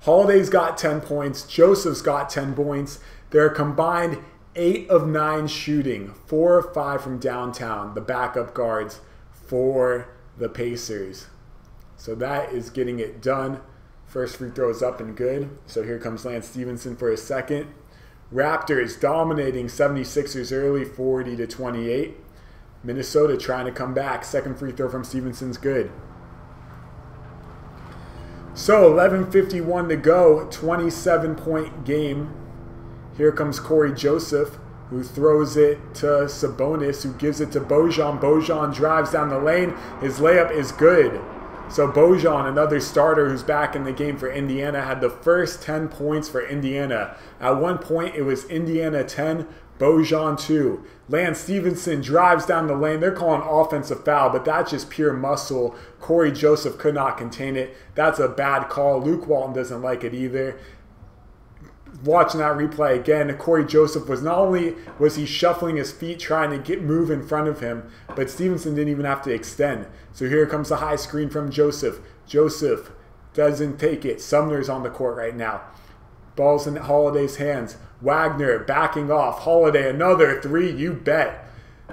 Holiday's got 10 points. Joseph's got 10 points. They're combined 8 of 9 shooting, 4 of 5 from downtown, the backup guards for the Pacers. So that is getting it done. First free throw is up and good. So here comes Lance Stevenson for a second. Raptors dominating 76ers early, 40-28. Minnesota trying to come back. Second free throw from Stevenson's good. So 11:51 to go, 27-point game. Here comes Corey Joseph, who throws it to Sabonis, who gives it to Bojan. Bojan drives down the lane. His layup is good. So Bojan, another starter who's back in the game for Indiana, had the first 10 points for Indiana. At one point, it was Indiana 10, Bojan 2. Lance Stevenson drives down the lane. They're calling offensive foul, but that's just pure muscle. Corey Joseph could not contain it. That's a bad call. Luke Walton doesn't like it either. Watching that replay again, Corey Joseph was not only was he shuffling his feet trying to move in front of him, but Stevenson didn't even have to extend. So here comes the high screen from Joseph. Joseph doesn't take it. Sumner's on the court right now. Ball's in Holiday's hands. Wagner backing off. Holiday, another 3, you bet.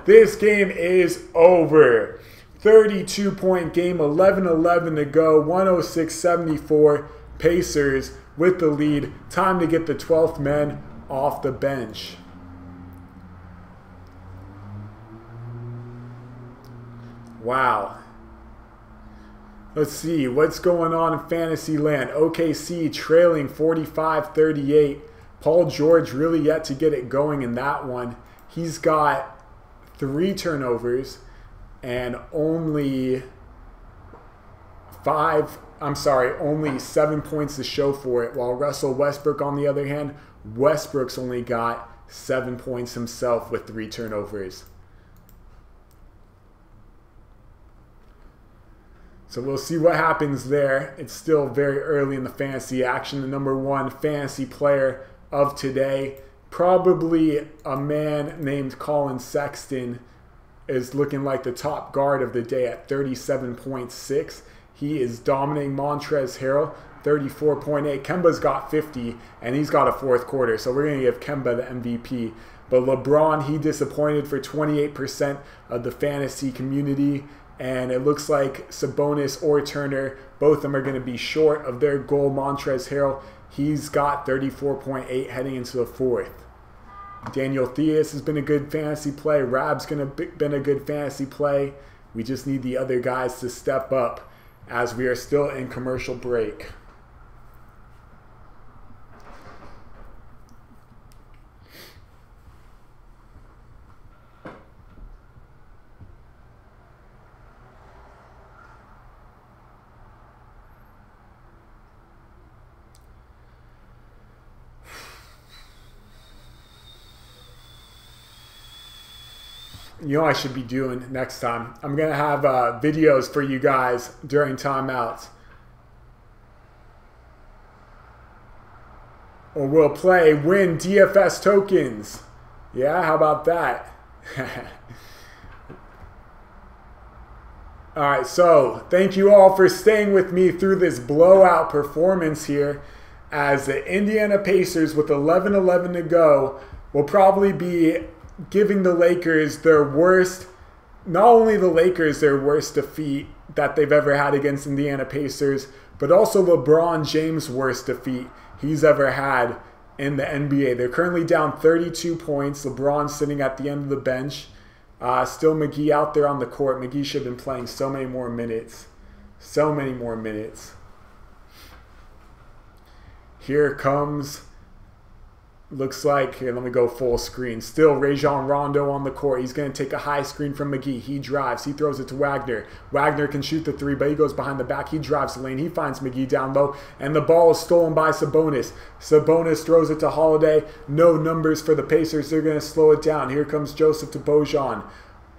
This game is over. 32-point game, 11-11 to go, 106-74. Pacers with the lead. Time to get the 12th man off the bench. Wow. Let's see what's going on in fantasy land. OKC trailing 45-38. Paul George really yet to get it going in that one. He's got 3 turnovers and only 7 points to show for it. While Russell Westbrook, on the other hand, Westbrook's only got 7 points himself with 3 turnovers. So we'll see what happens there. It's still very early in the fantasy action. The number 1 fantasy player of today, probably a man named Colin Sexton, is looking like the top guard of the day at 37.6. He is dominating. Montrezl Harrell 34.8. Kemba's got 50, and he's got a fourth quarter. So we're going to give Kemba the MVP. But LeBron, he disappointed for 28% of the fantasy community. And it looks like Sabonis or Turner, both of them are going to be short of their goal. Montrezl Harrell, he's got 34.8 heading into the fourth. Daniel Theus has been a good fantasy play. Rab's been a good fantasy play. We just need the other guys to step up as we are still in commercial break. You know what I should be doing next time? I'm going to have videos for you guys during timeouts. Or we'll win DFS tokens. Yeah, how about that? Alright, so thank you all for staying with me through this blowout performance here, as the Indiana Pacers with 11:11 to go will probably be giving the Lakers their worst, not only the Lakers their worst defeat that they've ever had against Indiana Pacers, but also LeBron James' worst defeat he's ever had in the NBA. They're currently down 32 points. LeBron sitting at the end of the bench. Still McGee out there on the court. McGee should have been playing so many more minutes. So many more minutes. Here comes... Looks like, here, let me go full screen. Still Rajon Rondo on the court. He's going to take a high screen from McGee. He drives. He throws it to Wagner. Wagner can shoot the three, but he goes behind the back. He drives the lane. He finds McGee down low, and the ball is stolen by Sabonis. Sabonis throws it to Holiday. No numbers for the Pacers. They're going to slow it down. Here comes Joseph to Bojan.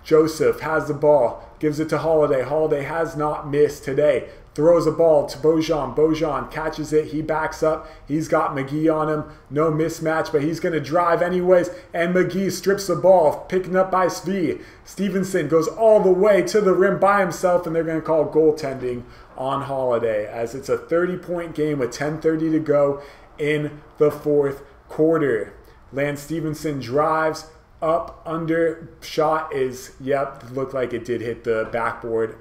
Joseph has the ball. Gives it to Holiday. Holiday has not missed today. Throws a ball to Bojan. Bojan catches it. He backs up. He's got McGee on him. No mismatch, but he's going to drive anyways. And McGee strips the ball, picking up by Svi. Stevenson goes all the way to the rim by himself, and they're going to call goaltending on Holiday, as it's a 30-point game with 10:30 to go in the fourth quarter. Lance Stevenson drives up, under, shot is, yep, looked like it did hit the backboard.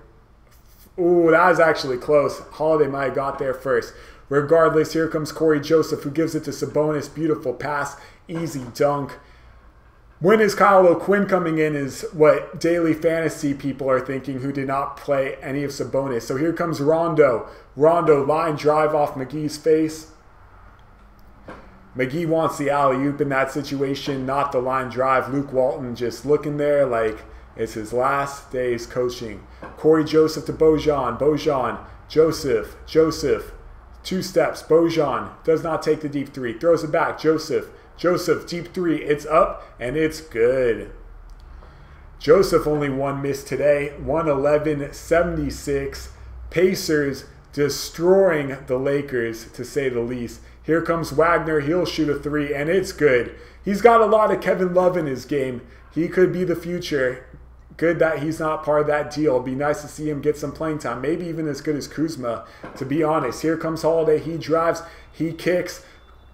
Ooh, that was actually close. Holiday might have got there first. Regardless, here comes Corey Joseph, who gives it to Sabonis. Beautiful pass. Easy dunk. When is Kyle O'Quinn coming in is what daily fantasy people are thinking, who did not play any of Sabonis. So here comes Rondo. Rondo, line drive off McGee's face. McGee wants the alley-oop in that situation, not the line drive. Luke Walton just looking there like it's his last days coaching. Corey Joseph to Bojan. Bojan. Joseph. Joseph. Two steps. Bojan does not take the deep three. Throws it back. Joseph. Joseph. Deep three. It's up and it's good. Joseph only one miss today. 111-76. Pacers destroying the Lakers, to say the least. Here comes Wagner. He'll shoot a three and it's good. He's got a lot of Kevin Love in his game. He could be the future. Good that he's not part of that deal. It'd be nice to see him get some playing time. Maybe even as good as Kuzma, to be honest. Here comes Holiday. He drives. He kicks.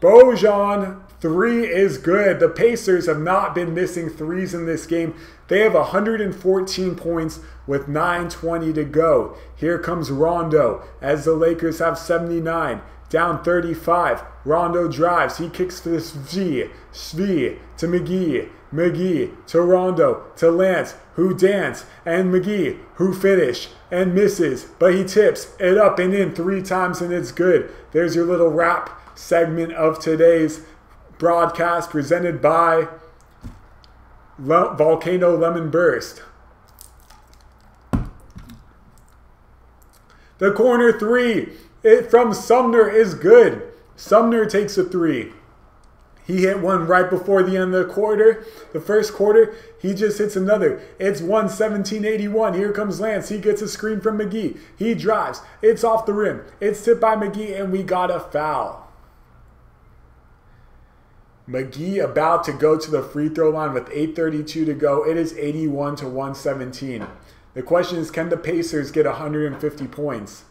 Bojan, three is good. The Pacers have not been missing threes in this game. They have 114 points with 9:20 to go. Here comes Rondo as the Lakers have 79. Down 35. Rondo drives. He kicks to Svi. Svi to McGee. McGee to Rondo to Lance, who dance, and McGee, who finish and misses, but he tips it up and in three times and it's good. There's your little wrap segment of today's broadcast, presented by Volcano Lemon Burst. The corner three from Sumner is good. Sumner takes a three. He hit one right before the end of the quarter. The first quarter, he just hits another. It's 117-81. Here comes Lance. He gets a screen from McGee. He drives. It's off the rim. It's tipped by McGee, and we got a foul. McGee about to go to the free throw line with 8:32 to go. It is 81-117. The question is, can the Pacers get 150 points?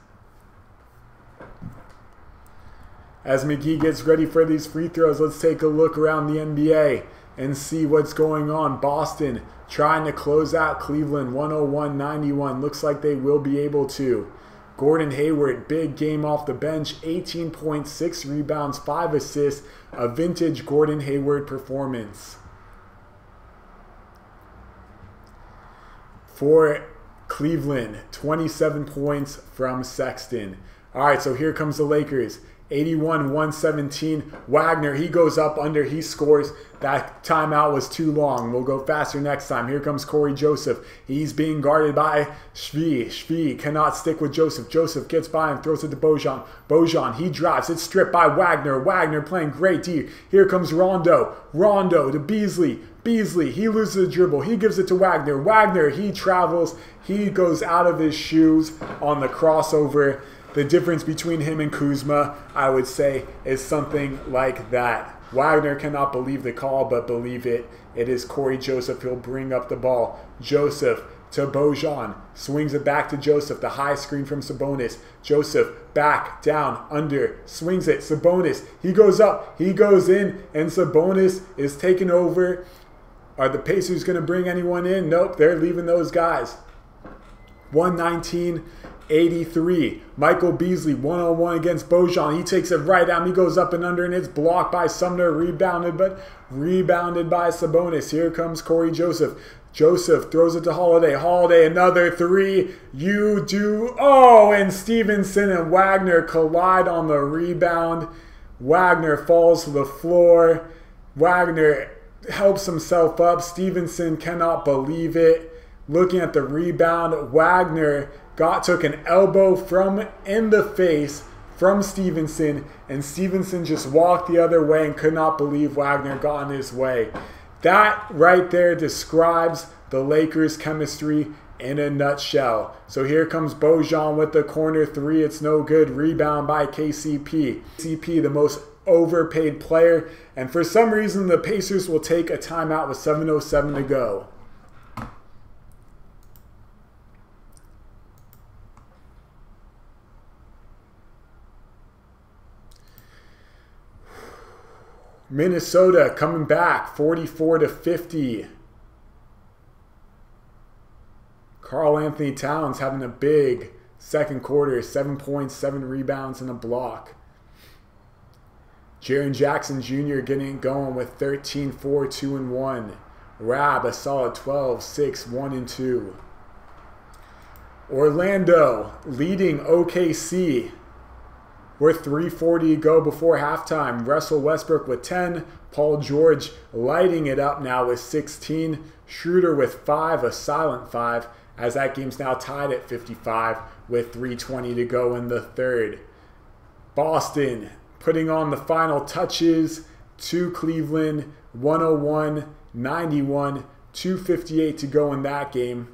As McGee gets ready for these free throws, let's take a look around the NBA and see what's going on. Boston trying to close out Cleveland 101-91. Looks like they will be able to. Gordon Hayward, big game off the bench, 18.6 rebounds, 5 assists, a vintage Gordon Hayward performance. For Cleveland, 27 points from Sexton. All right, so here comes the Lakers. 81-117. Wagner, he goes up under, he scores. That timeout was too long. We'll go faster next time. Here comes Corey Joseph. He's being guarded by Shvee. Shvee cannot stick with Joseph. Joseph gets by and throws it to Bojan. Bojan, he drives. It's stripped by Wagner. Wagner playing great D. Here comes Rondo. Rondo to Beasley. Beasley, he loses the dribble. He gives it to Wagner. Wagner, he travels. He goes out of his shoes on the crossover. The difference between him and Kuzma, I would say, is something like that. Wagner cannot believe the call, but believe it. It is Corey Joseph. He'll bring up the ball. Joseph to Bojan. Swings it back to Joseph. The high screen from Sabonis. Joseph back, down, under. Swings it. Sabonis. He goes up. He goes in. And Sabonis is taking over. Are the Pacers going to bring anyone in? Nope. They're leaving those guys. 119-83. Michael Beasley, one-on-one against Bojan. He takes it right down. He goes up and under, and it's blocked by Sumner. Rebounded by Sabonis. Here comes Corey Joseph. Joseph throws it to Holiday. Holiday, another three. You do. Oh, and Stevenson and Wagner collide on the rebound. Wagner falls to the floor. Wagner helps himself up. Stevenson cannot believe it. Looking at the rebound, Wagner took an elbow in the face from Stevenson, and Stevenson just walked the other way and could not believe Wagner got in his way. That right there describes the Lakers' chemistry in a nutshell. So here comes Bojan with the corner three. It's no good. Rebound by KCP. KCP, the most overpaid player, and for some reason the Pacers will take a timeout with 7:07 to go. Minnesota coming back 44-50. Karl Anthony Towns having a big second quarter, 7 points, 7 rebounds, and a block. Jaren Jackson Jr. getting it going with 13-4, 2-1. Rab a solid 12-6, 1-2. Orlando leading OKC. With 3:40 to go before halftime. Russell Westbrook with 10. Paul George lighting it up now with 16. Schroeder with 5, a silent 5, as that game's now tied at 55 with 3:20 to go in the third. Boston putting on the final touches to Cleveland, 101-91, 2:58 to go in that game.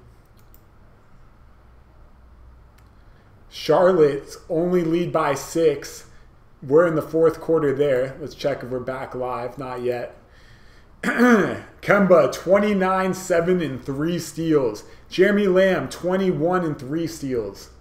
Charlotte's only lead by 6. We're in the fourth quarter there. Let's check if we're back live. Not yet. Kemba, 29-7 and 3 steals. Jeremy Lamb, 21 and 3 steals.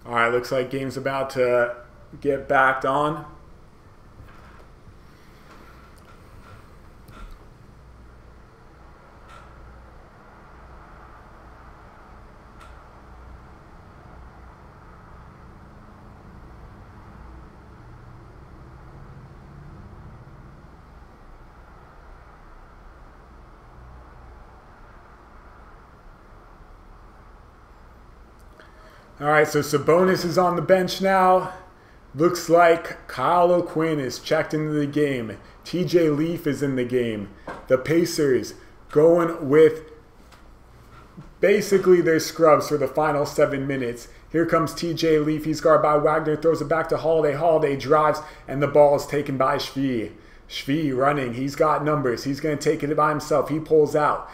All right, looks like game's about to get backed on. All right, so Sabonis is on the bench now. Looks like Kyle O'Quinn is checked into the game. TJ Leaf is in the game. The Pacers going with basically their scrubs for the final 7 minutes. Here comes TJ Leaf. He's guarded by Wagner. Throws it back to Holiday. Holiday drives, and the ball is taken by Shvee. Shvee running. He's got numbers. He's going to take it by himself. He pulls out.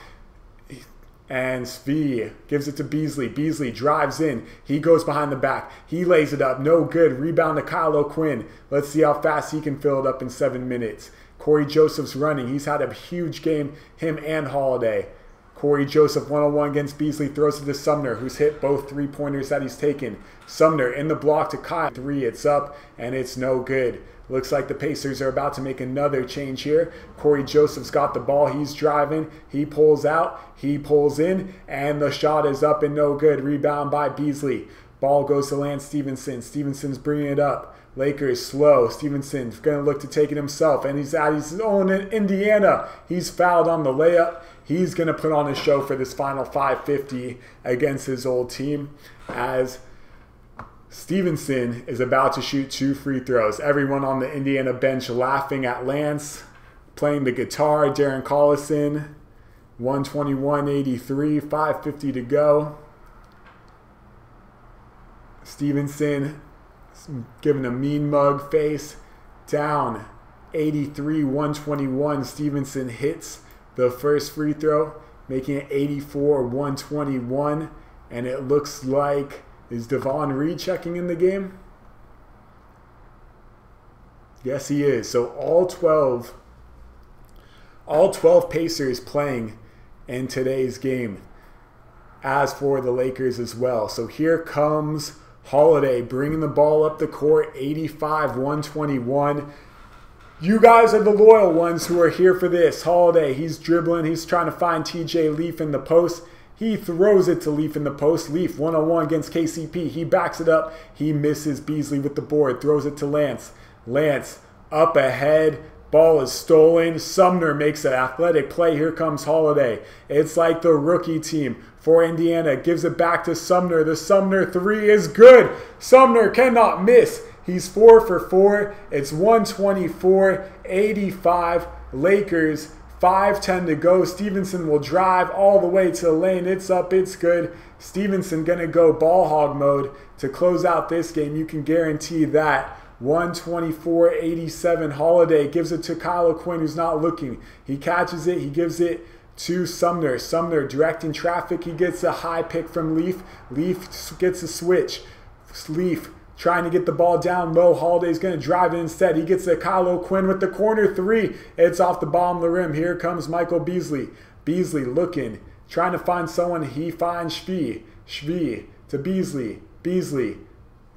And Shvee gives it to Beasley. Beasley drives in. He goes behind the back. He lays it up. No good. Rebound to Kyle O'Quinn. Let's see how fast he can fill it up in 7 minutes. Corey Joseph's running. He's had a huge game, him and Holiday. Corey Joseph one-on-one against Beasley. Throws it to Sumner, who's hit both three-pointers that he's taken. Sumner in the block to Kyle. 3, it's up, and it's no good. Looks like the Pacers are about to make another change here. Corey Joseph's got the ball. He's driving. He pulls out. He pulls in. And the shot is up and no good. Rebound by Beasley. Ball goes to Lance Stevenson. Stevenson's bringing it up. Lakers slow. Stevenson's going to look to take it himself. And he's at his own in Indiana. He's fouled on the layup. He's going to put on a show for this final 5:50 against his old team as Stevenson is about to shoot 2 free throws. Everyone on the Indiana bench laughing at Lance, playing the guitar. Darren Collison, 121-83, 5:50 to go. Stevenson giving a mean mug face. Down 83-121. Stevenson hits the first free throw, making it 84-121. And it looks like, is Devon Reed checking in the game? Yes, he is. So all 12 Pacers playing in today's game, as for the Lakers as well. So here comes Holiday bringing the ball up the court, 85-121. You guys are the loyal ones who are here for this. Holiday, he's dribbling. He's trying to find TJ Leaf in the post. He throws it to Leaf in the post. Leaf one-on-one against KCP. He backs it up. He misses Beasley with the board. Throws it to Lance. Lance up ahead. Ball is stolen. Sumner makes an athletic play. Here comes Holiday. It's like the rookie team for Indiana. Gives it back to Sumner. The Sumner 3 is good. Sumner cannot miss. He's 4 for 4. It's 124-85. Lakers 5:10 to go. Stevenson will drive all the way to the lane. It's up. It's good. Stevenson going to go ball hog mode to close out this game. You can guarantee that. 124-87. Holiday gives it to Kyle O'Quinn, who's not looking. He catches it. He gives it to Sumner. Sumner directing traffic. He gets a high pick from Leaf. Leaf gets a switch. Leaf trying to get the ball down low. Holiday's going to drive it instead. He gets a Kyle O'Quinn with the corner 3. It's off the bottom of the rim. Here comes Michael Beasley. Beasley looking, trying to find someone. He finds Shvee. Shvee to Beasley. Beasley,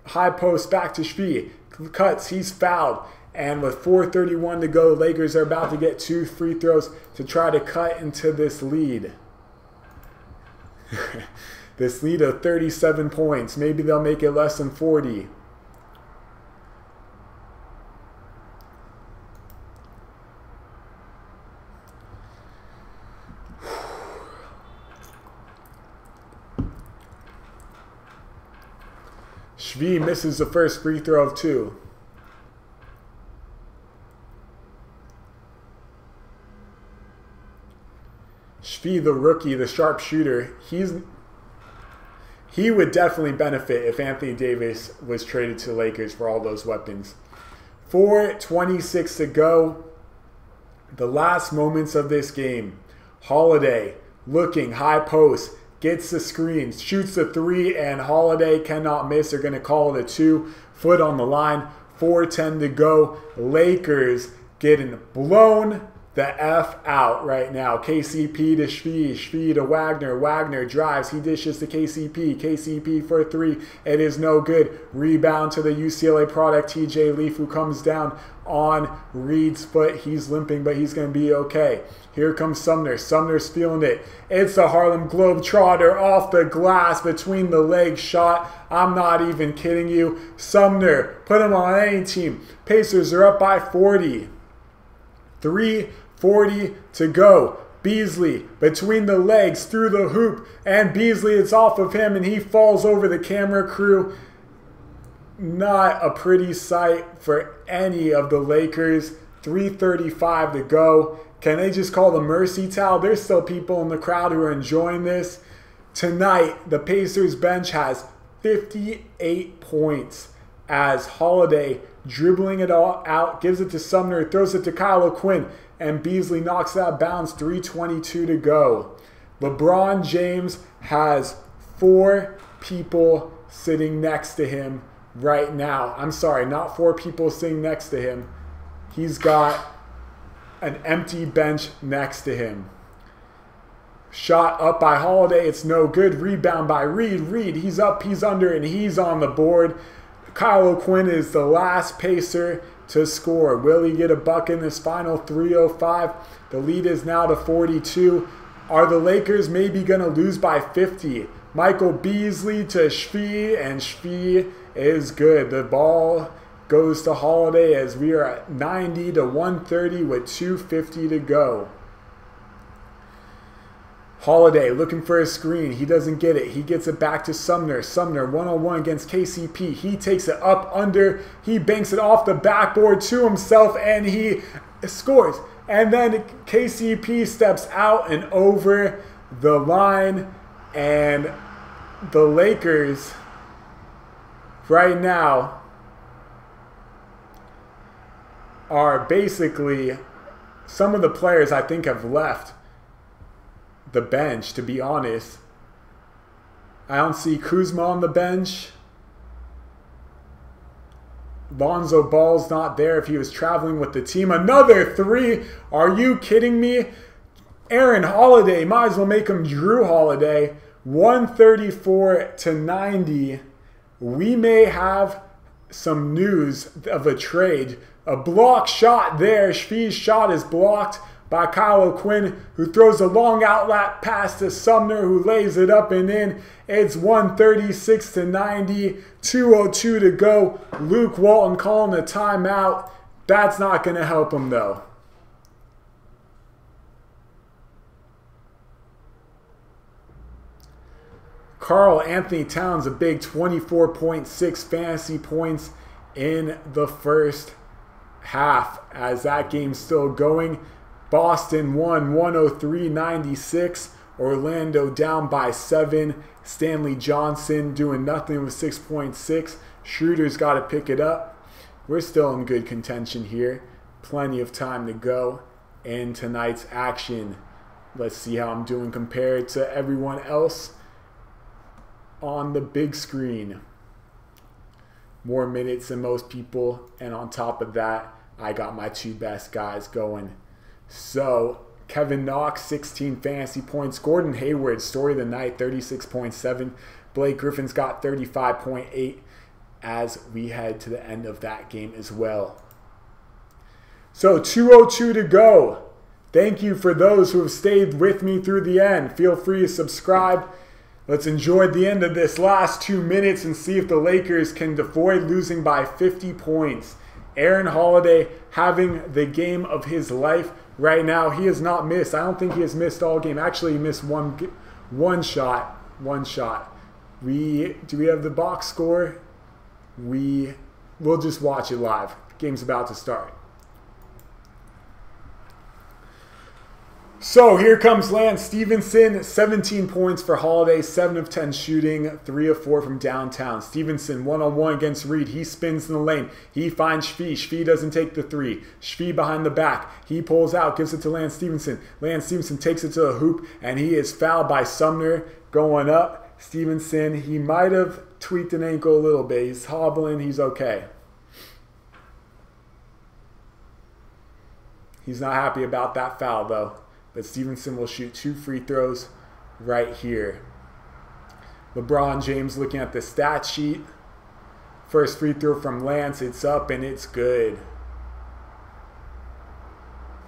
high post back to Shvee. Cuts. He's fouled. And with 4:31 to go, the Lakers are about to get 2 free throws to try to cut into this lead. This lead of 37 points. Maybe they'll make it less than 40. Shvee misses the first free throw of 2. Shvee, the rookie, the sharpshooter, he would definitely benefit if Anthony Davis was traded to the Lakers for all those weapons. 4:26 to go. The last moments of this game. Holiday looking, high post, gets the screen, shoots the 3, and Holiday cannot miss. They're going to call it a 2. Foot on the line. 4:10 to go. Lakers getting blown the F out right now. KCP to Shvee. Shvee to Wagner. Wagner drives. He dishes to KCP. KCP for 3. It is no good. Rebound to the UCLA product, TJ Leaf, who comes down on Reed's foot. He's limping, but he's going to be okay. Here comes Sumner. Sumner's feeling it. It's the Harlem Globetrotter off the glass between the legs shot. I'm not even kidding you. Sumner, put him on any team. Pacers are up by 40. 3:40 to go. Beasley between the legs through the hoop, and Beasley, it's off of him and he falls over the camera crew. Not a pretty sight for any of the Lakers. 3:35 to go. Can they just call the mercy towel? There's still people in the crowd who are enjoying this. Tonight, the Pacers bench has 58 points as Holiday dribbling it all out, gives it to Sumner, throws it to Kyle O'Quinn, and Beasley knocks it out of bounds. 3:22 to go. LeBron James has 4 people sitting next to him right now. I'm sorry, not 4 people sitting next to him. He's got an empty bench next to him. Shot up by Holiday, it's no good. Rebound by Reed. Reed, he's up, he's under, and he's on the board. Kyle O'Quinn is the last Pacer to score. Will he get a buck in this final? 3:05. The lead is now to 42. Are the Lakers maybe going to lose by 50? Michael Beasley to Shvee, and Shvee is good. The ball goes to Holiday as we are at 90 to 130 with 2:50 to go. Holiday looking for a screen. He doesn't get it. He gets it back to Sumner. Sumner one-on-one against KCP. He takes it up under. He banks it off the backboard to himself and he scores. And then KCP steps out and over the line. And the Lakers right now are basically, some of the players I think have left the bench, to be honest. I don't see Kuzma on the bench. Lonzo Ball's not there if he was traveling with the team. Another 3. Are you kidding me? Aaron Holiday, might as well make him Drew Holiday. 134 to 90. We may have some news of a trade. A block shot there. Shvee's shot is blocked by Kyle O'Quinn, who throws a long outlet pass to Sumner, who lays it up and in. It's 136 to 90, 2:02 to go. Luke Walton calling a timeout. That's not going to help him, though. Karl Anthony Towns, a big 24.6 fantasy points in the first half as that game's still going. Boston won 103-96. Orlando down by 7. Stanley Johnson doing nothing with 6.6. Schroeder's got to pick it up. We're still in good contention here. Plenty of time to go in tonight's action. Let's see how I'm doing compared to everyone else on the big screen. More minutes than most people, and on top of that, I got my 2 best guys going. So, Kevin Knox, 16 fantasy points. Gordon Hayward, story of the night, 36.7. Blake Griffin's got 35.8 as we head to the end of that game as well. So, 2:02 to go. Thank you for those who have stayed with me through the end. Feel free to subscribe. Let's enjoy the end of this last 2 minutes and see if the Lakers can avoid losing by 50 points. Aaron Holiday having the game of his life right now. He has not missed. I don't think he has missed all game. Actually, he missed one shot. One shot. Do we have the box score? We'll just watch it live. Game's about to start. So here comes Lance Stevenson, 17 points for Holiday, 7 of 10 shooting, 3 of 4 from downtown. Stevenson one-on-one against Reed. He spins in the lane. He finds Shvee. Shvee doesn't take the 3. Shvee behind the back. He pulls out, gives it to Lance Stevenson. Lance Stevenson takes it to the hoop, and he is fouled by Sumner going up. Stevenson, he might have tweaked an ankle a little bit. He's hobbling. He's okay. He's not happy about that foul, though. But Stevenson will shoot 2 free throws right here. LeBron James looking at the stat sheet. First free throw from Lance. It's up and it's good.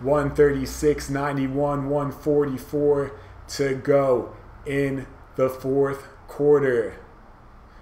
136-91, 144 to go in the fourth quarter.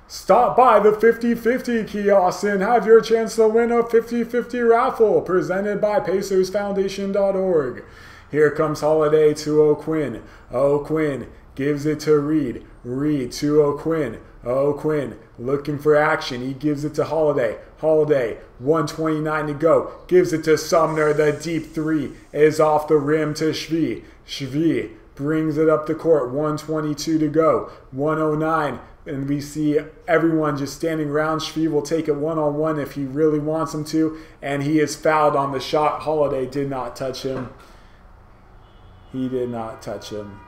Stop by the 50/50 kiosk and have your chance to win a 50/50 raffle presented by PacersFoundation.org. Here comes Holiday to O'Quinn. O'Quinn gives it to Reed. Reed to O'Quinn. O'Quinn looking for action. He gives it to Holiday. Holiday, 1:29 to go. Gives it to Sumner. The deep three is off the rim to Shvee. Shvee brings it up the court. 1:22 to go. 1:09. And we see everyone just standing around. Shvee will take it one-on-one if he really wants him to. And he is fouled on the shot. Holiday did not touch him. He did not touch him.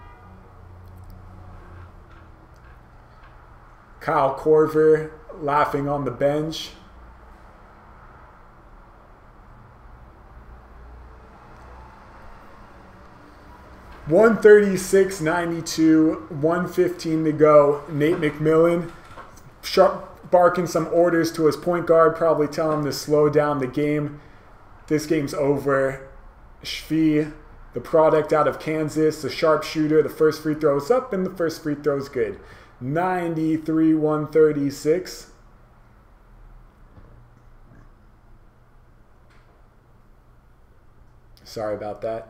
Kyle Korver laughing on the bench. .136.92, 1:15 to go. Nate McMillan barking some orders to his point guard, probably telling him to slow down the game. This game's over. Shvee, the product out of Kansas, the sharpshooter, the first free throw is up, and the first free throw is good. 93-136. Sorry about that.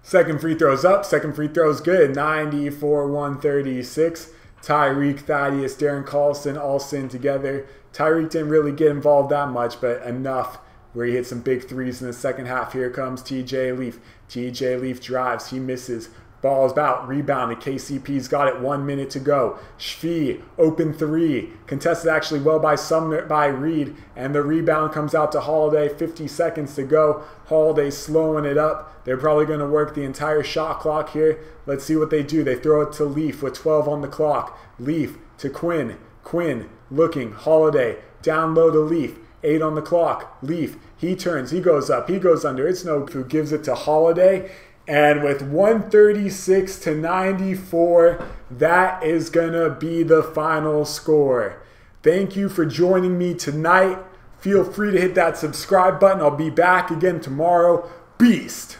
Second free throw's up. Second free throw's good. 94-136. Tyreek, Thaddeus, Darren Carlson all sitting together. Tyreek didn't really get involved that much, but enough where he hit some big threes in the second half. Here comes TJ Leaf. TJ Leaf drives. He misses. Ball's out. Rebounded. KCP's got it. 1 minute to go. Shvee, open three. Contested actually well by Sumner, by Reed. And the rebound comes out to Holiday. 50 seconds to go. Holiday slowing it up. They're probably going to work the entire shot clock here. Let's see what they do. They throw it to Leaf with 12 on the clock. Leaf to Quinn. Quinn looking. Holiday down low to Leaf. 8 on the clock. Leaf. He turns. He goes up. He goes under. It's no who gives it to Holiday. And with 136-94, that is going to be the final score. Thank you for joining me tonight. Feel free to hit that subscribe button. I'll be back again tomorrow. Beast.